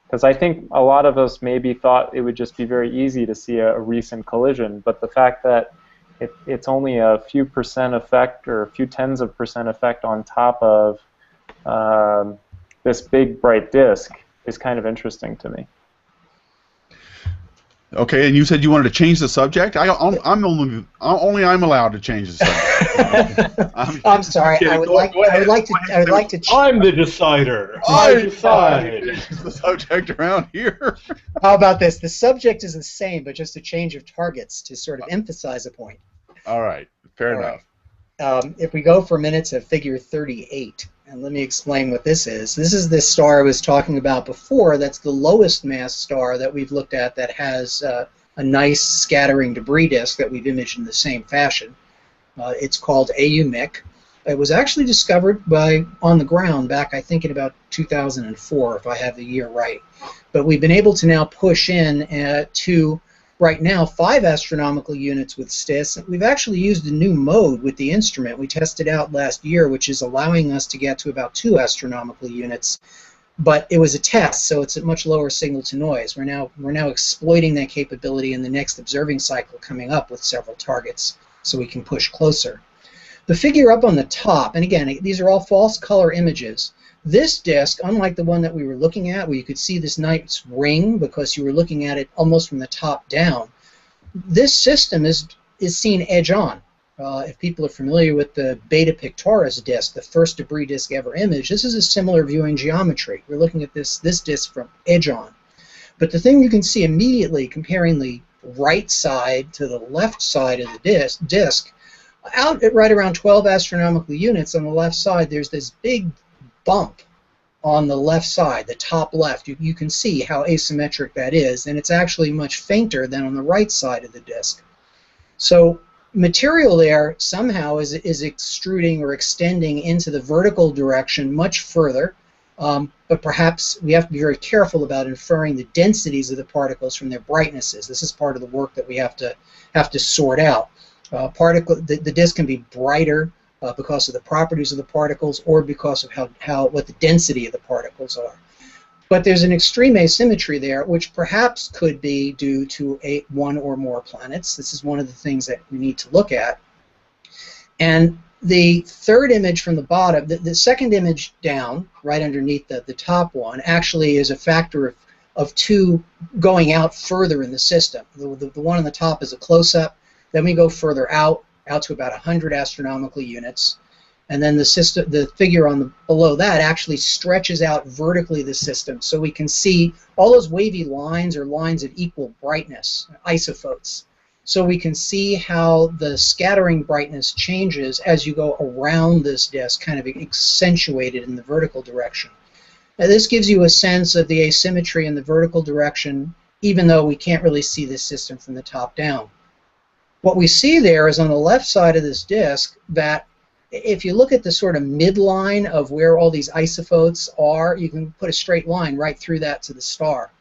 Because I think a lot of us maybe thought it would just be very easy to see a recent collision, but the fact that it's only a few % effect or a few tens of % effect on top of this big bright disk is kind of interesting to me. Okay, and you said you wanted to change the subject. I'm only allowed to change the subject. I'm sorry. I would like to. I'm the decider. I decide. Change the subject around here. How about this? The subject is the same, but just a change of targets to sort of emphasize a point. All right, fair enough. If we go for a minute to figure 38, and let me explain what this is. This is the star I was talking about before. That's the lowest mass star that we've looked at that has a nice scattering debris disk that we've imaged in the same fashion. It's called AUMIC. It was actually discovered on the ground back, I think, in about 2004, if I have the year right. But we've been able to now push in to, right now, 5 astronomical units with STIS. We've actually used a new mode with the instrument we tested out last year, which is allowing us to get to about 2 astronomical units. But it was a test, so it's a much lower signal to noise. We're now exploiting that capability in the next observing cycle coming up with several targets, so we can push closer. The figure up on the top, and again, these are all false color images. This disk, unlike the one that we were looking at, where you could see this nice ring because you were looking at it almost from the top down, this system is seen edge on. If people are familiar with the Beta Pictoris disk, the first debris disk ever imaged, this is a similar viewing geometry. We're looking at this disk from edge on. But the thing you can see immediately, comparing the right side to the left side of the disk, out at right around 12 astronomical units on the left side, there's this big bump on the left side, the top left. You can see how asymmetric that is, and it's actually much fainter than on the right side of the disk. So material there somehow is extruding or extending into the vertical direction much further, but perhaps we have to be very careful about inferring the densities of the particles from their brightnesses. This is part of the work that we have to sort out. The disk can be brighter because of the properties of the particles, or because of what the density of the particles are. But there's an extreme asymmetry there, which perhaps could be due to one or more planets. This is one of the things that we need to look at. And the third image from the bottom, the second image down, right underneath the top one, actually is a factor of 2 going out further in the system. The one on the top is a close-up. Then we go further out to about 100 astronomical units, and then the figure below that actually stretches out vertically the system, so we can see all those wavy lines are lines of equal brightness, isophotes. So we can see how the scattering brightness changes as you go around this disk, kind of accentuated in the vertical direction. Now this gives you a sense of the asymmetry in the vertical direction, even though we can't really see this system from the top down. What we see there is on the left side of this disk that if you look at the sort of midline of where all these isophotes are, you can put a straight line right through that to the star.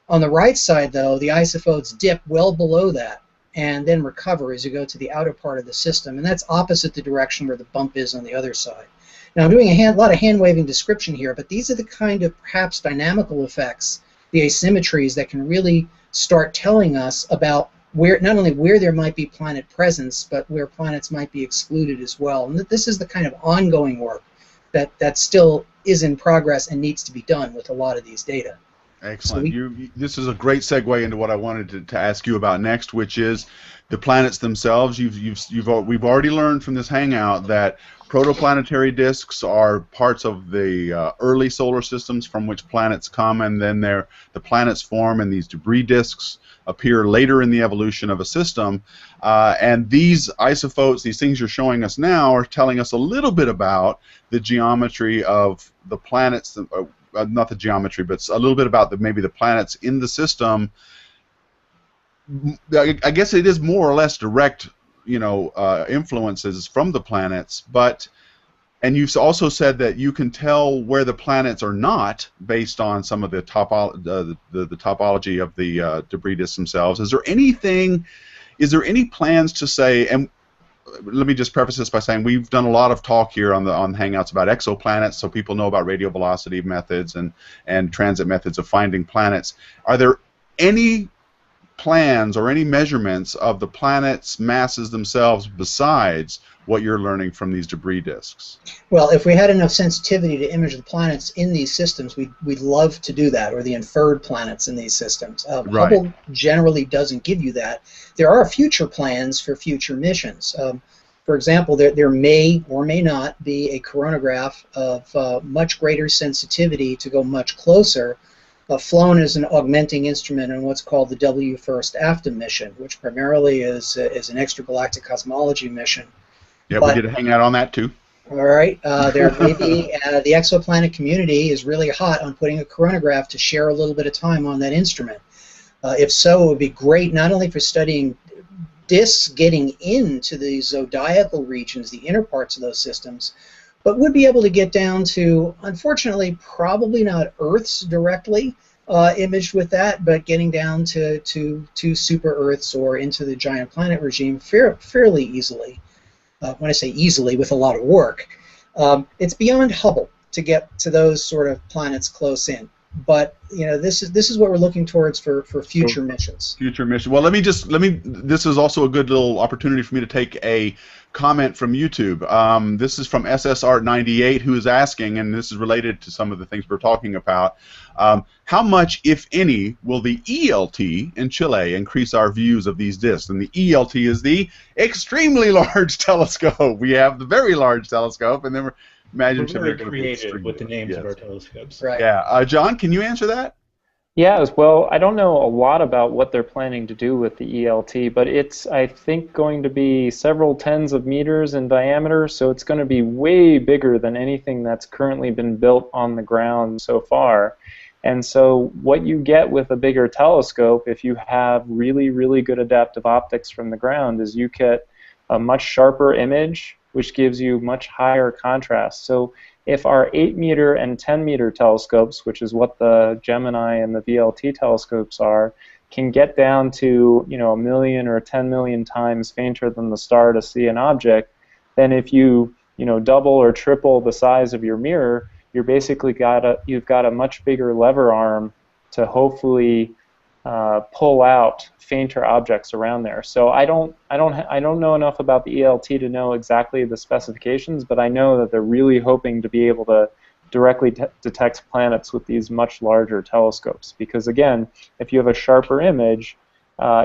On the right side, though, the isophotes dip well below that and then recover as you go to the outer part of the system, and that's opposite the direction where the bump is on the other side. Now, I'm doing a lot of hand-waving description here, but these are the kind of perhaps dynamical effects, the asymmetries, that can really start telling us about not only where there might be planet presence, but where planets might be excluded as well. And this is the kind of ongoing work that still is in progress and needs to be done with a lot of these data. Excellent. So this is a great segue into what I wanted to ask you about next, which is the planets themselves. We've already learned from this hangout that protoplanetary disks are parts of the early solar systems from which planets come, and then the planets form, and these debris disks appear later in the evolution of a system. And these isophotes, these things you're showing us now, are telling us a little bit about the geometry of the planets, not the geometry, but a little bit about maybe the planets in the system. I guess it is more or less direct, influences from the planets, and you've also said that you can tell where the planets are not based on some of the topology of the debris disks themselves. Is there any plans to say, and let me just preface this by saying we've done a lot of talk here on Hangouts about exoplanets, so people know about radial velocity methods and transit methods of finding planets. Are there any plans or any measurements of the planets' masses themselves besides what you're learning from these debris disks? Well, if we had enough sensitivity to image the planets in these systems, we'd love to do that, or the inferred planets in these systems. Right. Hubble generally doesn't give you that. There are future plans for future missions. For example, there may or may not be a coronagraph of much greater sensitivity to go much closer, flown as an augmenting instrument in what's called the W-FIRST AFTA mission, which primarily is an extragalactic cosmology mission. Yeah, we did a hangout on that too. All right, there may be, the exoplanet community is really hot on putting a coronagraph to share a little bit of time on that instrument. If so, it would be great not only for studying disks getting into the zodiacal regions, the inner parts of those systems, but would be able to get down to, unfortunately, probably not Earth's directly imaged with that, but getting down to super Earths or into the giant planet regime fairly easily. When I say easily, with a lot of work. It's beyond Hubble to get to those sort of planets close in. But this is what we're looking towards for future missions. Future mission. Well, this is also a good little opportunity for me to take a comment from YouTube. This is from SSR98, who is asking, and this is related to some of the things we're talking about, how much, if any, will the ELT in Chile increase our views of these disks? And the ELT is the extremely large telescope. We have the very large telescope, and then we're very creative with the names of our telescopes. Right. Yeah. John, can you answer that? Yeah, well, I don't know a lot about what they're planning to do with the ELT, but it's, I think, going to be several tens of meters in diameter, so it's going to be way bigger than anything that's currently been built on the ground so far. And so what you get with a bigger telescope, if you have really, really good adaptive optics from the ground, is you get a much sharper image, which gives you much higher contrast. So if our 8-meter and 10-meter telescopes, which is what the Gemini and the VLT telescopes are, can get down to 1 million or 10 million times fainter than the star to see an object, then if you double or triple the size of your mirror, you've got a much bigger lever arm to hopefully pull out fainter objects around there. So I don't know enough about the ELT to know exactly the specifications, but I know that they're really hoping to be able to directly detect planets with these much larger telescopes. Because again, if you have a sharper image,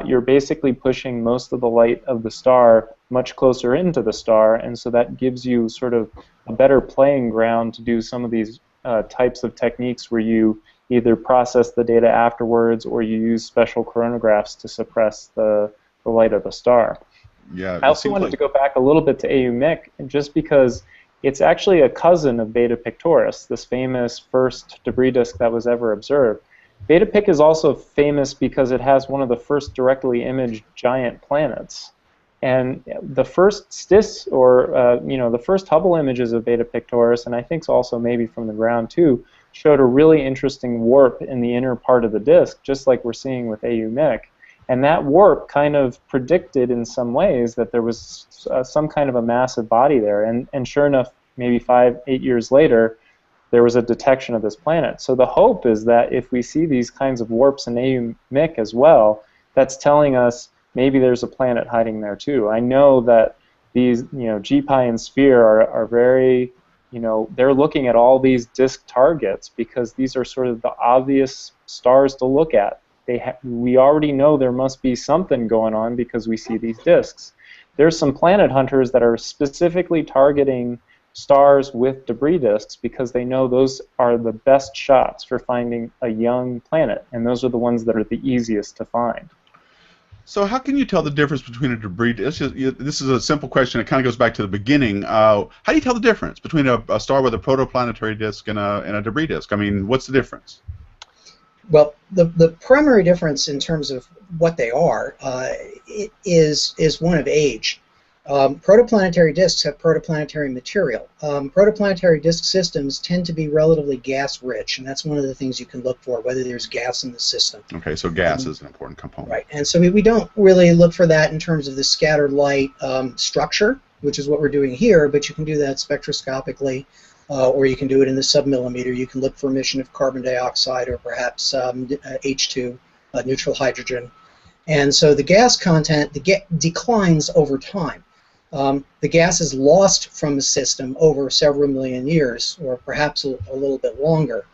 you're basically pushing most of the light of the star much closer into the star, and so that gives you sort of a better playing ground to do some of these types of techniques where you either process the data afterwards or you use special coronagraphs to suppress the light of the star. Yeah, I also wanted to go back a little bit to AUMIC, just because it's actually a cousin of Beta Pictoris, this famous first debris disk that was ever observed. Beta Pic is also famous because it has one of the first directly imaged giant planets. And the first STIS, or the first Hubble images of Beta Pictoris, and I think also maybe from the ground too, showed a really interesting warp in the inner part of the disk, just like we're seeing with AUMIC. And that warp kind of predicted in some ways that there was some kind of a massive body there. And sure enough, maybe 5-8 years later, there was a detection of this planet. So the hope is that if we see these kinds of warps in AUMIC as well, that's telling us maybe there's a planet hiding there too. I know that these, GPI and SPHERE are very, they're looking at all these disk targets because these are sort of the obvious stars to look at. We already know there must be something going on because we see these disks. There's some planet hunters that are specifically targeting stars with debris disks because they know those are the best shots for finding a young planet, and those are the ones that are the easiest to find. So how can you tell the difference between a debris disk? This is a simple question. It kind of goes back to the beginning. How do you tell the difference between a star with a protoplanetary disk and a debris disk? I mean, what's the difference? Well, the primary difference in terms of what they are is one of age. Protoplanetary disks have protoplanetary material. Protoplanetary disk systems tend to be relatively gas-rich, and that's one of the things you can look for, whether there's gas in the system. Okay, so gas is an important component. Right, and so we don't really look for that in terms of the scattered light structure, which is what we're doing here, but you can do that spectroscopically, or you can do it in the submillimeter. You can look for emission of carbon dioxide or perhaps H2, neutral hydrogen. And so the gas content declines over time. The gas is lost from the system over several million years, or perhaps a little bit longer.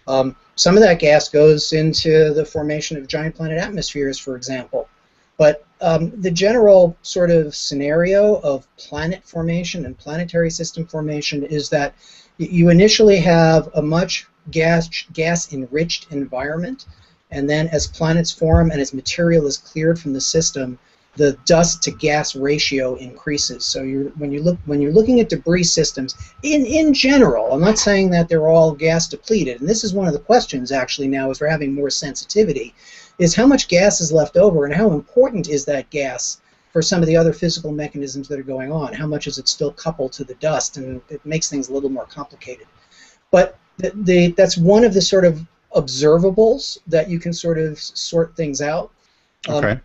Some of that gas goes into the formation of giant planet atmospheres, for example. But the general sort of scenario of planet formation and planetary system formation is that you initially have a much gas-enriched environment, and then as planets form and as material is cleared from the system, the dust-to-gas ratio increases. So when you're looking at debris systems, in general, I'm not saying that they're all gas depleted, and this is one of the questions actually now as we're having more sensitivity, is how much gas is left over and how important is that gas for some of the other physical mechanisms that are going on? How much is it still coupled to the dust? And it makes things a little more complicated. But that's one of the sort of observables that you can sort of sort things out. Okay.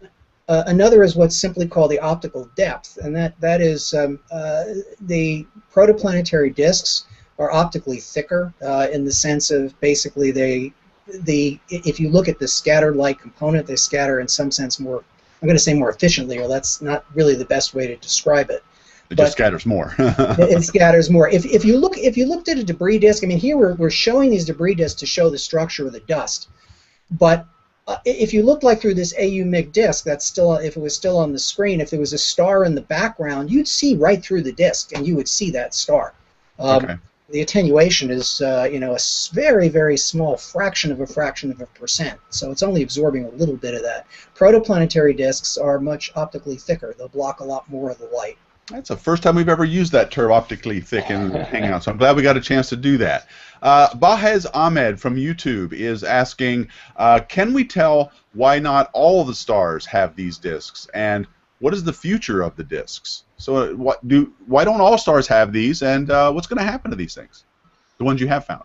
Another is what's simply called the optical depth, and that is the protoplanetary disks are optically thicker in the sense of basically if you look at the scattered light component, they scatter in some sense more, I'm going to say more efficiently, or that's not really the best way to describe it. It just scatters more. It scatters more. If you looked at a debris disk, I mean, here we're showing these debris disks to show the structure of the dust, but if you looked like through this AU-MIG disk, that's still, if it was still on the screen, if there was a star in the background, you'd see right through the disk, and you would see that star. Okay. The attenuation is, you know, a very, very small fraction of a percent, so it's only absorbing a little bit of that. Protoplanetary disks are much optically thicker. They'll block a lot more of the light. That's the first time we've ever used that term, optically thick, in Hangout, so I'm glad we got a chance to do that. Bahez Ahmed from YouTube is asking, can we tell why not all the stars have these disks, and what is the future of the disks? So why don't all stars have these, and what's going to happen to these things, the ones you have found?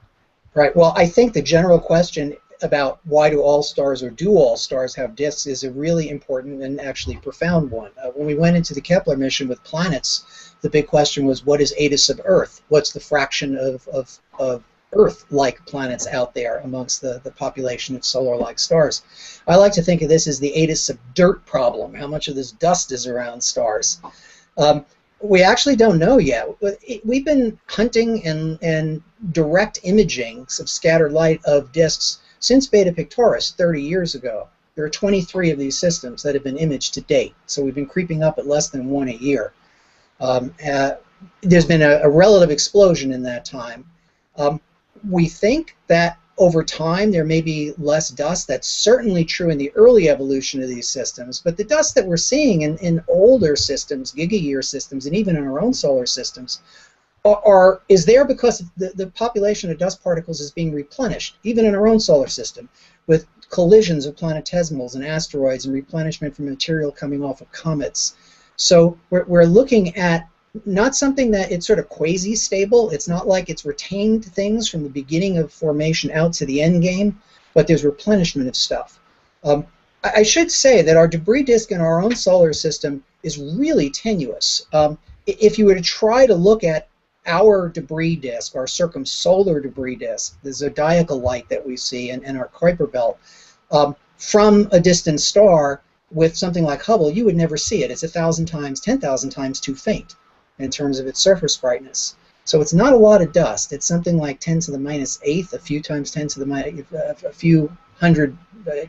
Right. Well, I think the general question about why do all stars or do all stars have disks is a really important and actually profound one. When we went into the Kepler mission with planets, the big question was, what is ATIS of Earth? What's the fraction of Earth-like planets out there amongst the population of solar-like stars? I like to think of this as the ATIS of dirt problem. How much of this dust is around stars? We actually don't know yet. We've been hunting and direct imaging of scattered light of disks since Beta Pictoris 30 years ago. There are 23 of these systems that have been imaged to date, so we've been creeping up at less than one a year. There's been a relative explosion in that time. We think that over time there may be less dust. That's certainly true in the early evolution of these systems, but the dust that we're seeing in older systems, gigayear systems, and even in our own solar systems, is there because the population of dust particles is being replenished, even in our own solar system, with collisions of planetesimals and asteroids and replenishment from material coming off of comets. So we're looking at not something that it's sort of quasi-stable. It's not like it's retained things from the beginning of formation out to the end game, but there's replenishment of stuff. I should say that our debris disk in our own solar system is really tenuous. If you were to try to look at our debris disk, our circumsolar debris disk, the zodiacal light that we see in our Kuiper belt, from a distant star with something like Hubble, you would never see it. It's 1,000 times, 10,000 times too faint in terms of its surface brightness. So it's not a lot of dust. It's something like 10 to the minus eighth, a few times 10 to the a few hundred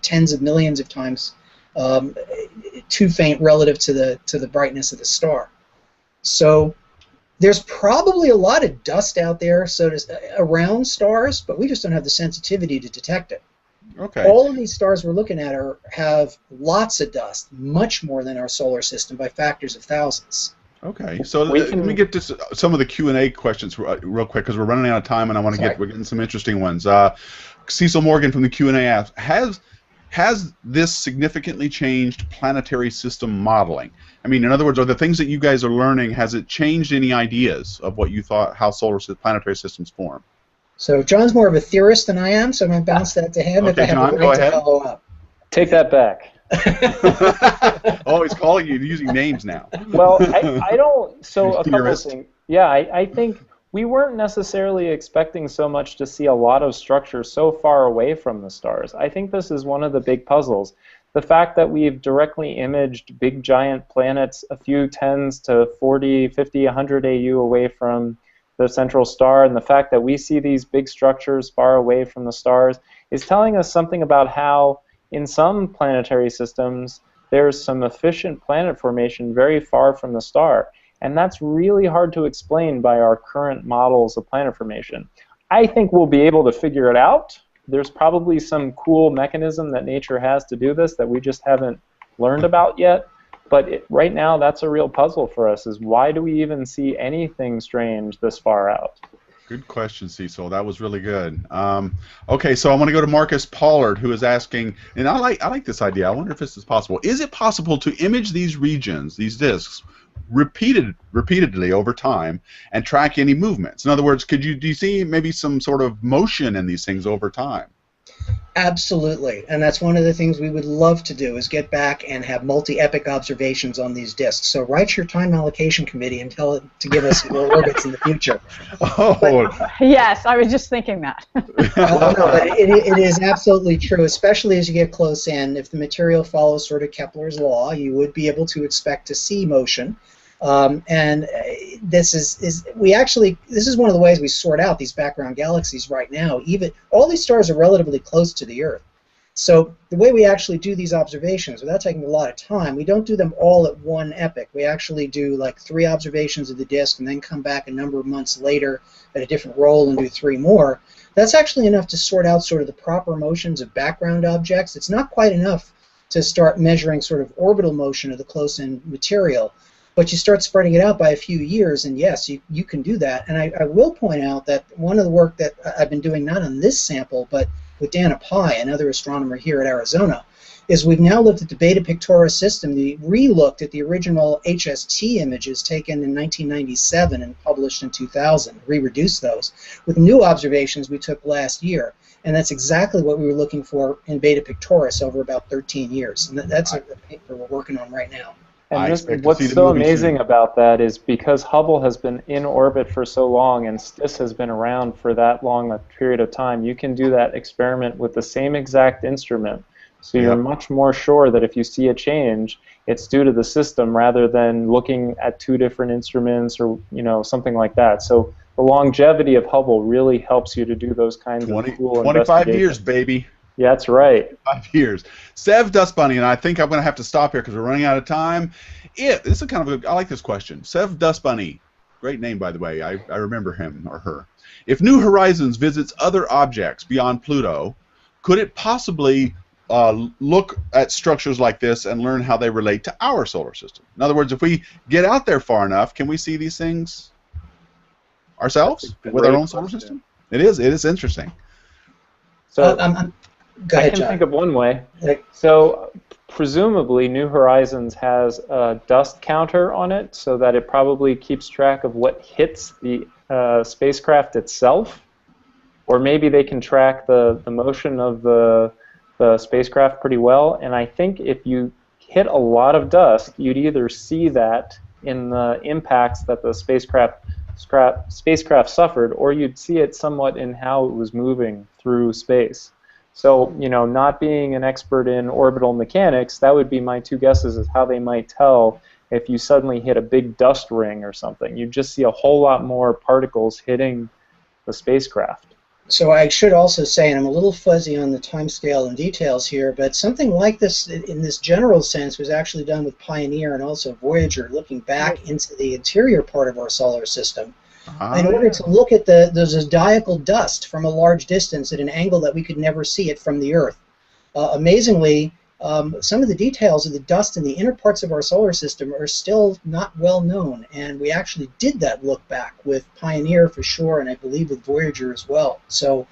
tens of millions of times too faint relative to the brightness of the star. So there's probably a lot of dust out there around stars, but we just don't have the sensitivity to detect it. Okay. All of these stars we're looking at have lots of dust, much more than our solar system by factors of thousands. Okay, so let me get to some of the Q&A questions real quick because we're running out of time and I want to we're getting some interesting ones. Cecil Morgan from the Q&A asks, has this significantly changed planetary system modeling? I mean, in other words, are the things that you guys are learning, has it changed any ideas of what you thought, how planetary systems form? So John's more of a theorist than I am, so I'm going to bounce that to him if I have a right to follow up. Take that back. Oh, he's calling you using names now. Well, I don't. So a couple of things. Yeah, I think we weren't necessarily expecting so much to see a lot of structure so far away from the stars. I think this is one of the big puzzles. the fact that we've directly imaged big giant planets a few tens to 40, 50, 100 AU away from the central star, and the fact that we see these big structures far away from the stars is telling us something about how in some planetary systems there's some efficient planet formation very far from the star. And that's really hard to explain by our current models of planet formation. I think we'll be able to figure it out. There's probably some cool mechanism that nature has to do this that we just haven't learned about yet. But right now, that's a real puzzle for us, is why do we even see anything strange this far out? Good question, Cecil. That was really good. Okay, so I want to go to Marcus Pollard, who is asking, and I like this idea. I wonder if this is possible. Is it possible to image these regions, these disks, repeatedly over time and track any movements? In other words, do you see maybe some sort of motion in these things over time? Absolutely, and that's one of the things we would love to do, is get back and have multi-epoch observations on these disks. So write your time allocation committee and tell it to give us more orbits in the future. Yes, I was just thinking that. No, but it is absolutely true, especially as you get close in. If the material follows sort of Kepler's law, you would be able to expect to see motion. This is one of the ways we sort out these background galaxies right now. Even all these stars are relatively close to the Earth, so the way we actually do these observations, without taking a lot of time, we don't do them all at one epoch. We actually do like 3 observations of the disk and then come back a number of months later at a different roll and do 3 more. That's actually enough to sort out sort of the proper motions of background objects. It's not quite enough to start measuring sort of orbital motion of the close-in material. But you start spreading it out by a few years, and yes, you can do that. And I will point out that one of the work that I've been doing, not on this sample, but with Dana Pai, another astronomer here at Arizona, is we've now looked at the Beta Pictora system. We re-looked at the original HST images taken in 1997 and published in 2000, re-reduced those, with new observations we took last year. And that's exactly what we were looking for in Beta Pictoris over about 13 years. And that's a paper we're working on right now. And just what's so amazing about that is because Hubble has been in orbit for so long and STIS has been around for that long a period of time, you can do that experiment with the same exact instrument. So you're much more sure that if you see a change, it's due to the system rather than looking at 2 different instruments or something like that. So the longevity of Hubble really helps you to do those kinds of cool 25 years, baby. Yeah, that's right. 5 years. Sev Dust Bunny, and I think I'm going to have to stop here because we're running out of time. This is kind of I like this question. Sev Dust Bunny, great name by the way. I remember him or her. If New Horizons visits other objects beyond Pluto, could it possibly look at structures like this and learn how they relate to our solar system? In other words, if we get out there far enough, can we see these things ourselves with our own solar system? It is interesting. So Go ahead, I can John. think of one way. So presumably New Horizons has a dust counter on it so that it probably keeps track of what hits the spacecraft itself. Or maybe they can track the motion of the spacecraft pretty well. And I think if you hit a lot of dust, you'd either see that in the impacts that the spacecraft suffered, or you'd see it somewhat in how it was moving through space. So, not being an expert in orbital mechanics, that would be my 2 guesses as how they might tell if you suddenly hit a big dust ring or something. You'd just see a whole lot more particles hitting the spacecraft. So I should also say, and I'm a little fuzzy on the timescale and details here, but something like this, in this general sense, was actually done with Pioneer and also Voyager, looking back into the interior part of our solar system. In order to look at the zodiacal dust from a large distance at an angle that we could never see it from the Earth. Amazingly, some of the details of the dust in the inner parts of our solar system are still not well known, and we actually did that look back with Pioneer for sure, and I believe with Voyager as well. So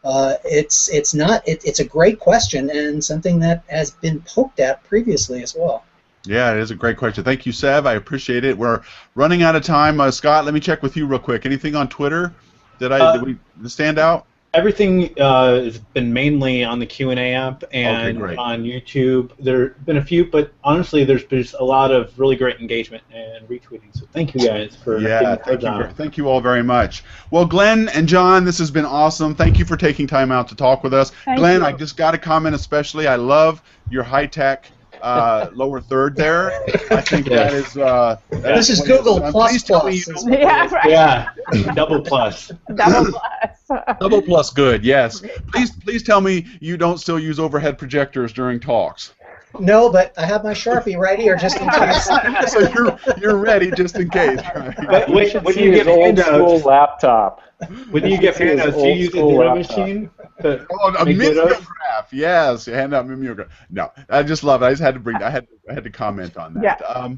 it's a great question and something that has been poked at previously as well. Yeah, it is a great question. Thank you, Sev. I appreciate it. We're running out of time. Scott, let me check with you real quick. Anything on Twitter? Did we stand out? Everything has been mainly on the Q&A app and on YouTube. There have been a few, but honestly, there's a lot of really great engagement and retweeting. So thank you guys for thank you all very much. Well, Glenn and John, this has been awesome. Thank you for taking time out to talk with us. Glenn, I just got to comment especially. I love your high-tech lower third there. I think that is. This is Google plus plus. Yeah, right. Yeah, double plus. Double plus. Double plus good. Yes. Please tell me you don't still use overhead projectors during talks. No, but I have my Sharpie right here just in case. So you're ready just in case. Right? But when you get old school laptop. When you get handouts, do you use a zero machine? A mimeograph, yes. Hand out mimeograph. No, I just love it. I just had to bring. I had to comment on that. Yeah.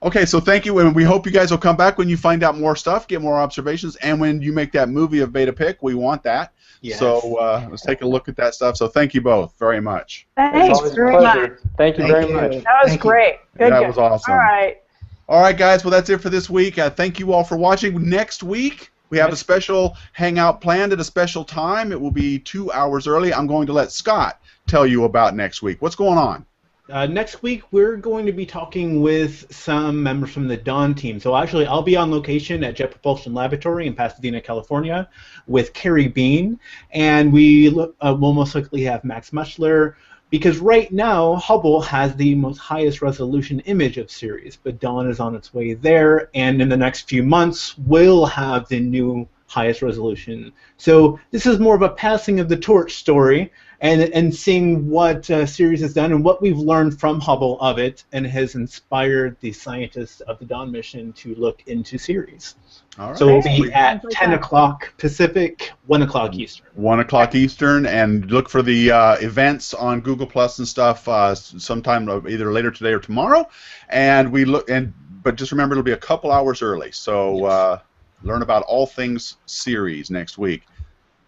Okay, so thank you, and we hope you guys will come back when you find out more stuff, get more observations, and when you make that movie of Beta Pic, we want that. Yes. So let's take a look at that stuff. So thank you both very much. Thanks very much. Thank you very much. That was great. Good. That was awesome. All right. All right, guys. Well, that's it for this week. Thank you all for watching. Next week, we have a special hangout planned at a special time. It will be 2 hours early. I'm going to let Scott tell you about next week. What's going on? Next week, we're going to be talking with some members from the Dawn team. So actually, I'll be on location at Jet Propulsion Laboratory in Pasadena, California, with Carrie Bean, and we'll most likely have Max Muschler, because right now, Hubble has the highest resolution image of Sirius, but Dawn is on its way there, and in the next few months, we'll have the new highest resolution. So this is more of a passing of the torch story, and seeing what Sirius has done and what we've learned from Hubble of it, and has inspired the scientists of the Dawn mission to look into Sirius. All right. So we'll be at 10 o'clock Pacific, 1 o'clock Eastern. 1 o'clock Eastern, and look for the events on Google Plus and stuff sometime either later today or tomorrow. And but just remember, it'll be a couple hours early. So learn about all things series next week.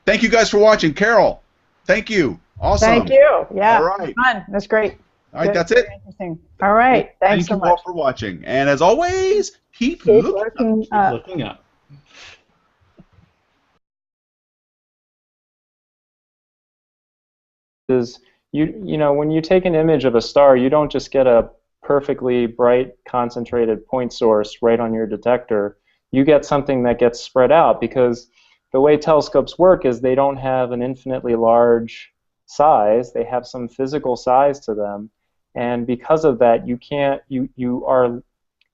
Thank you guys for watching. Carol, thank you. Awesome. Thank you. Yeah. All right. Fun. That's great. All right, that's it. Very interesting. All right. Thanks so much. Thank you all for watching. And as always, keep looking up. Is you know, when you take an image of a star, you don't just get a perfectly bright concentrated point source right on your detector. You get something that gets spread out, because the way telescopes work is they don't have an infinitely large size. They have some physical size to them, and because of that,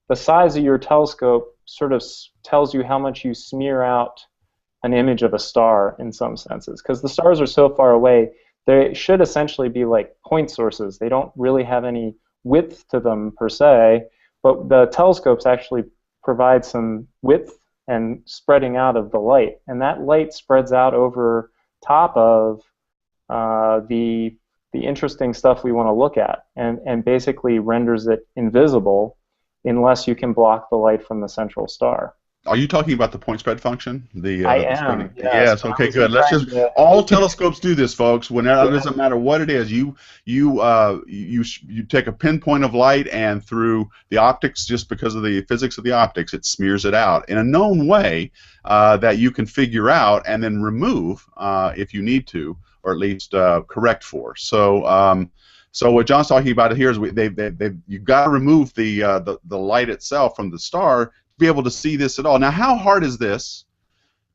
the size of your telescope sort of tells you how much you smear out an image of a star in some senses, because the stars are so far away. They should essentially be like point sources. They don't really have any width to them per se, but the telescopes actually provide some width and spreading out of the light, and that light spreads out over top of the interesting stuff we want to look at, and basically renders it invisible unless you can block the light from the central star. Are you talking about the point spread function? I am. Yes. Okay. Good. Let's just. All telescopes do this, folks. Whenever, it doesn't matter what it is. You take a pinpoint of light, and through the optics, just because of the physics of the optics, it smears it out in a known way that you can figure out and then remove if you need to, or at least correct for. So. So what John's talking about here is you've got to remove the light itself from the star to be able to see this at all. Now, how hard is this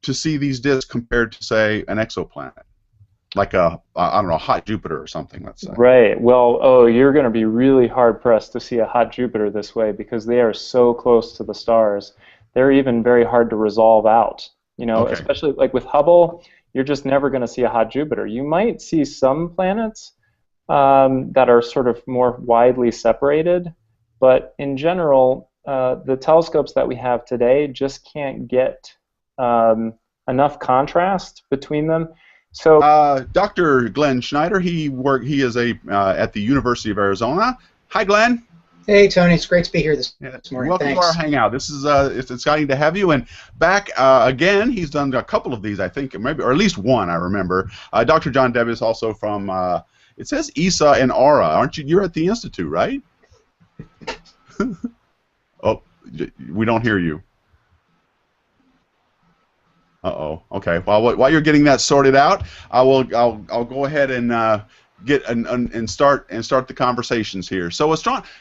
to see these disks compared to, say, an exoplanet, like I don't know, a hot Jupiter or something, let's say? Right. Well, you're going to be really hard pressed to see a hot Jupiter this way, because they are so close to the stars. They're even very hard to resolve out. You know, especially like with Hubble, you're just never going to see a hot Jupiter. You might see some planets that are sort of more widely separated, but in general, the telescopes that we have today just can't get enough contrast between them. So, Dr. Glenn Schneider, he is at the University of Arizona. Hi, Glenn. Hey, Tony. It's great to be here this morning. Welcome to our hangout. This is it's exciting to have you. And back again, he's done a couple of these, I think, maybe, or at least one, I remember. Dr. John Deb is also from. It says ESA and ARA. Aren't you? You're at the Institute, right? Oh, we don't hear you. Uh-oh. Okay. Well, while you're getting that sorted out, I'll go ahead and start the conversations here. So,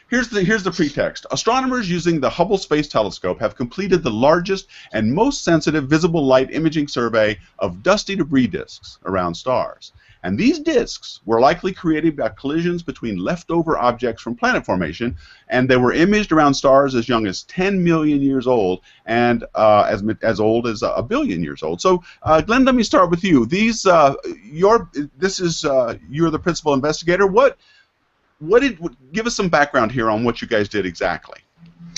here's the pretext. Astronomers using the Hubble Space Telescope have completed the largest and most sensitive visible light imaging survey of dusty debris disks around stars. And these disks were likely created by collisions between leftover objects from planet formation, and they were imaged around stars as young as 10 million years old and as old as a billion years old. So, Glenn, let me start with you. You're the principal investigator. Give us some background here on what you guys did exactly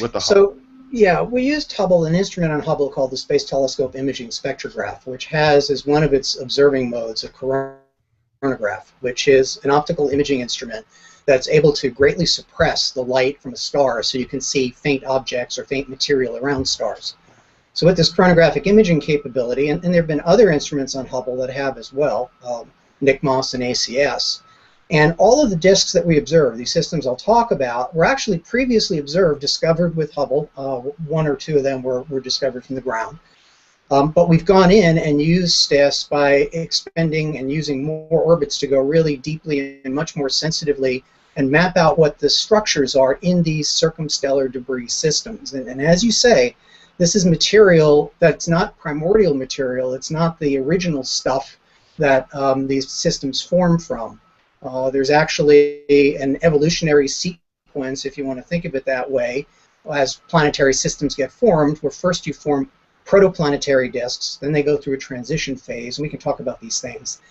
with the Hubble. So, yeah, we used Hubble, an instrument on Hubble called the Space Telescope Imaging Spectrograph, which has as one of its observing modes a coronagraph, which is an optical imaging instrument that's able to greatly suppress the light from a star so you can see faint objects or faint material around stars. So with this chronographic imaging capability, and there have been other instruments on Hubble that have as well, NICMOS and ACS, and all of the disks that we observe, these systems I'll talk about, were actually previously discovered with Hubble. One or two of them were discovered from the ground. But we've gone in and used STIS by expanding and using more orbits to go really deeply and much more sensitively and map out what the structures are in these circumstellar debris systems. And as you say, this is material that's not primordial material. It's not the original stuff that these systems form from. There's actually an evolutionary sequence, if you want to think of it that way, as planetary systems get formed, where first you form protoplanetary disks, then they go through a transition phase, and we can talk about these things.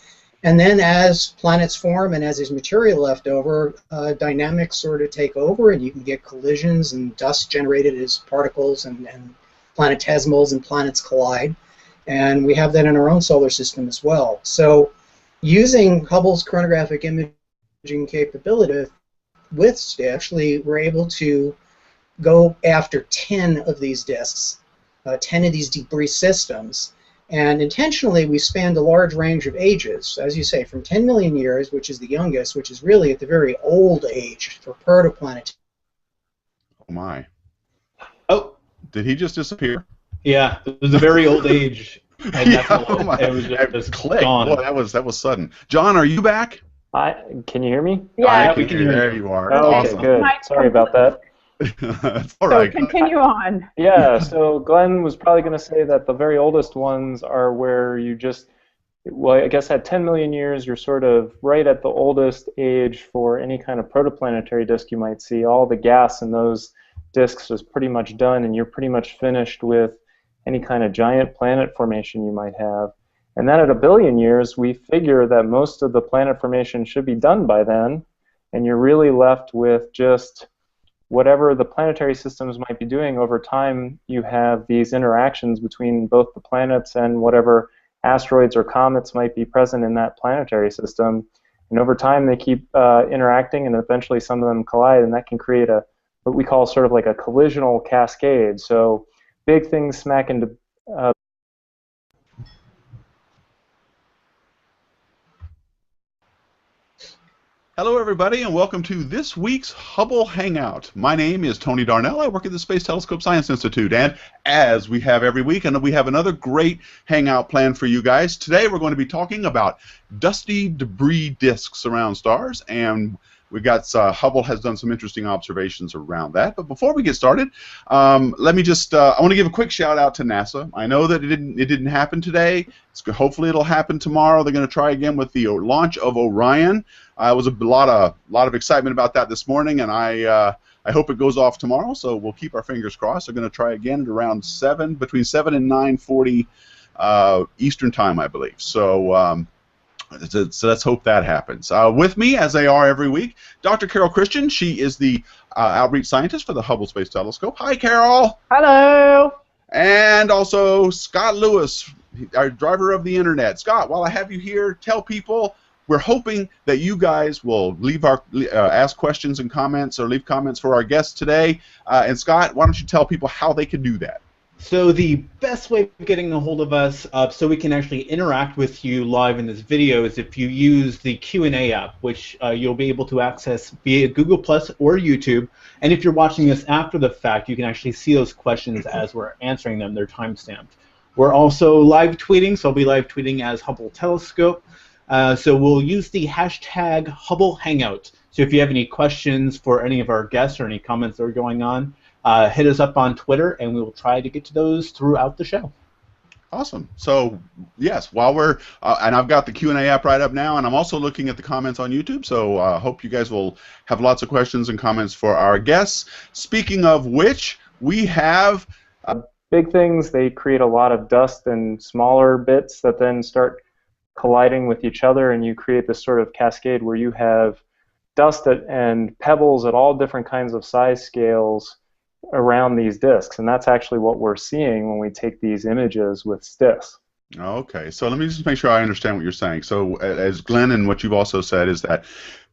And then as planets form and as there's material left over, dynamics sort of take over, and you can get collisions and dust generated as particles and planetesimals, and planets collide. And we have that in our own solar system as well. So using Hubble's chronographic imaging capability with STIS, actually we're able to go after 10 of these disks, 10 of these debris systems, and intentionally we spanned a large range of ages, as you say, from 10 million years, which is the youngest, which is really at the very old age for protoplanetary. Oh my. Oh. Did he just disappear? Yeah, it was a very old age. And yeah, it was just clicked. Boy, that was sudden. John, are you back? Can you hear me? Yeah, we can hear you. There you are. Oh, awesome. Okay, good. Sorry about that. That's all right. So continue on. Yeah, so Glenn was probably going to say that the very oldest ones are where you I guess at 10 million years, you're sort of right at the oldest age for any kind of protoplanetary disk you might see. All the gas in those disks is pretty much done, and you're pretty much finished with any kind of giant planet formation you might have. And then at a billion years, we figure that most of the planet formation should be done by then, and you're really left with just whatever the planetary systems might be doing. Over time, you have these interactions between both the planets and whatever asteroids or comets might be present in that planetary system. And over time, they keep interacting, and eventually some of them collide, and that can create what we call sort of like a collisional cascade. So big things smack into Hello, everybody, and welcome to this week's Hubble Hangout. My name is Tony Darnell. I work at the Space Telescope Science Institute, and as we have every week, and we have another great hangout planned for you guys. Today, we're going to be talking about dusty debris disks around stars, and we got Hubble has done some interesting observations around that. But before we get started, let me just I want to give a quick shout out to NASA. I know that it didn't happen today. Hopefully it'll happen tomorrow. They're going to try again with the launch of Orion. It was a lot of excitement about that this morning, and I hope it goes off tomorrow. So we'll keep our fingers crossed. They're going to try again at around between 7 and 9:40 Eastern time, I believe. So let's hope that happens. With me, as they are every week, Dr. Carol Christian. She is the outreach scientist for the Hubble Space Telescope. Hi, Carol. Hello. And also Scott Lewis, our driver of the internet. Scott, while I have you here, tell people we're hoping that you guys will ask questions and comments or leave comments for our guests today. And Scott, why don't you tell people how they can do that? So the best way of getting a hold of us so we can actually interact with you live in this video is if you use the Q&A app, which you'll be able to access via Google Plus or YouTube. And if you're watching this after the fact, you can actually see those questions as we're answering them. They're time-stamped. We're also live tweeting, so I'll be live tweeting as Hubble Telescope. So we'll use the hashtag Hubble Hangout. So if you have any questions for any of our guests or any comments that are going on, hit us up on Twitter, and we will try to get to those throughout the show. Awesome. So yes, while we're and I've got the Q&A app right up now, and I'm also looking at the comments on YouTube. So hope you guys will have lots of questions and comments for our guests. Speaking of which, we have big things. They create a lot of dust and smaller bits that then start colliding with each other, and you create this sort of cascade where you have dust and pebbles at all different kinds of size scales around these disks, and that's actually what we're seeing when we take these images with STIS. Okay, so let me just make sure I understand what you're saying. So as Glenn and what you've also said is that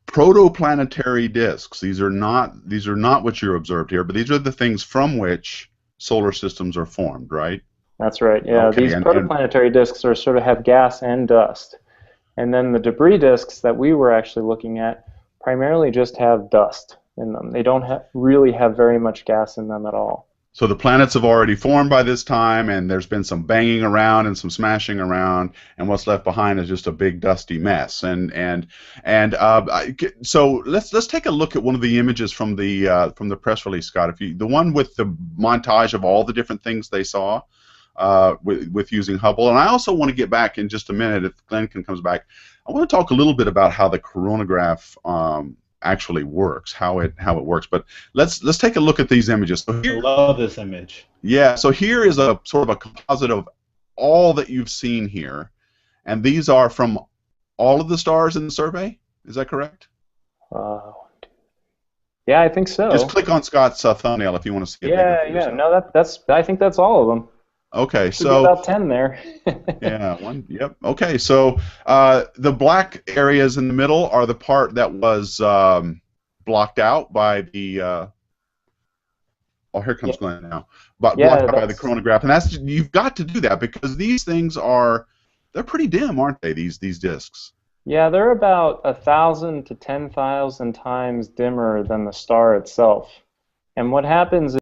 protoplanetary disks, these are not what you're observed here, but these are the things from which solar systems are formed, right? That's right, yeah. Okay, these protoplanetary disks are sort of have gas and dust. And then the debris disks that we were actually looking at primarily just have dust in them. They don't really have very much gas in them at all. So the planets have already formed by this time, and there's been some banging around and some smashing around, and what's left behind is just a big dusty mess. So let's take a look at one of the images from the press release, Scott. The one with the montage of all the different things they saw with using Hubble. And I also want to get back in just a minute, if Glenn comes back. I want to talk a little bit about how the coronagraph actually works, how it works. But let's take a look at these images. So I love this image. Yeah, so here is a sort of a composite of all that you've seen here, and these are from all of the stars in the survey. Is that correct? Yeah, I think so. Just click on Scott's thumbnail if you want to see it. Yeah. No, I think that's all of them. Okay, Should be about 10 there. Yeah, one. Yep. Okay, so the black areas in the middle are the part that was blocked out by the. Oh, here comes Glenn now. Blocked out by the coronagraph, and you've got to do that because these things they're pretty dim, aren't they? These disks. Yeah, they're about 1,000 to 10,000 times dimmer than the star itself. And what happens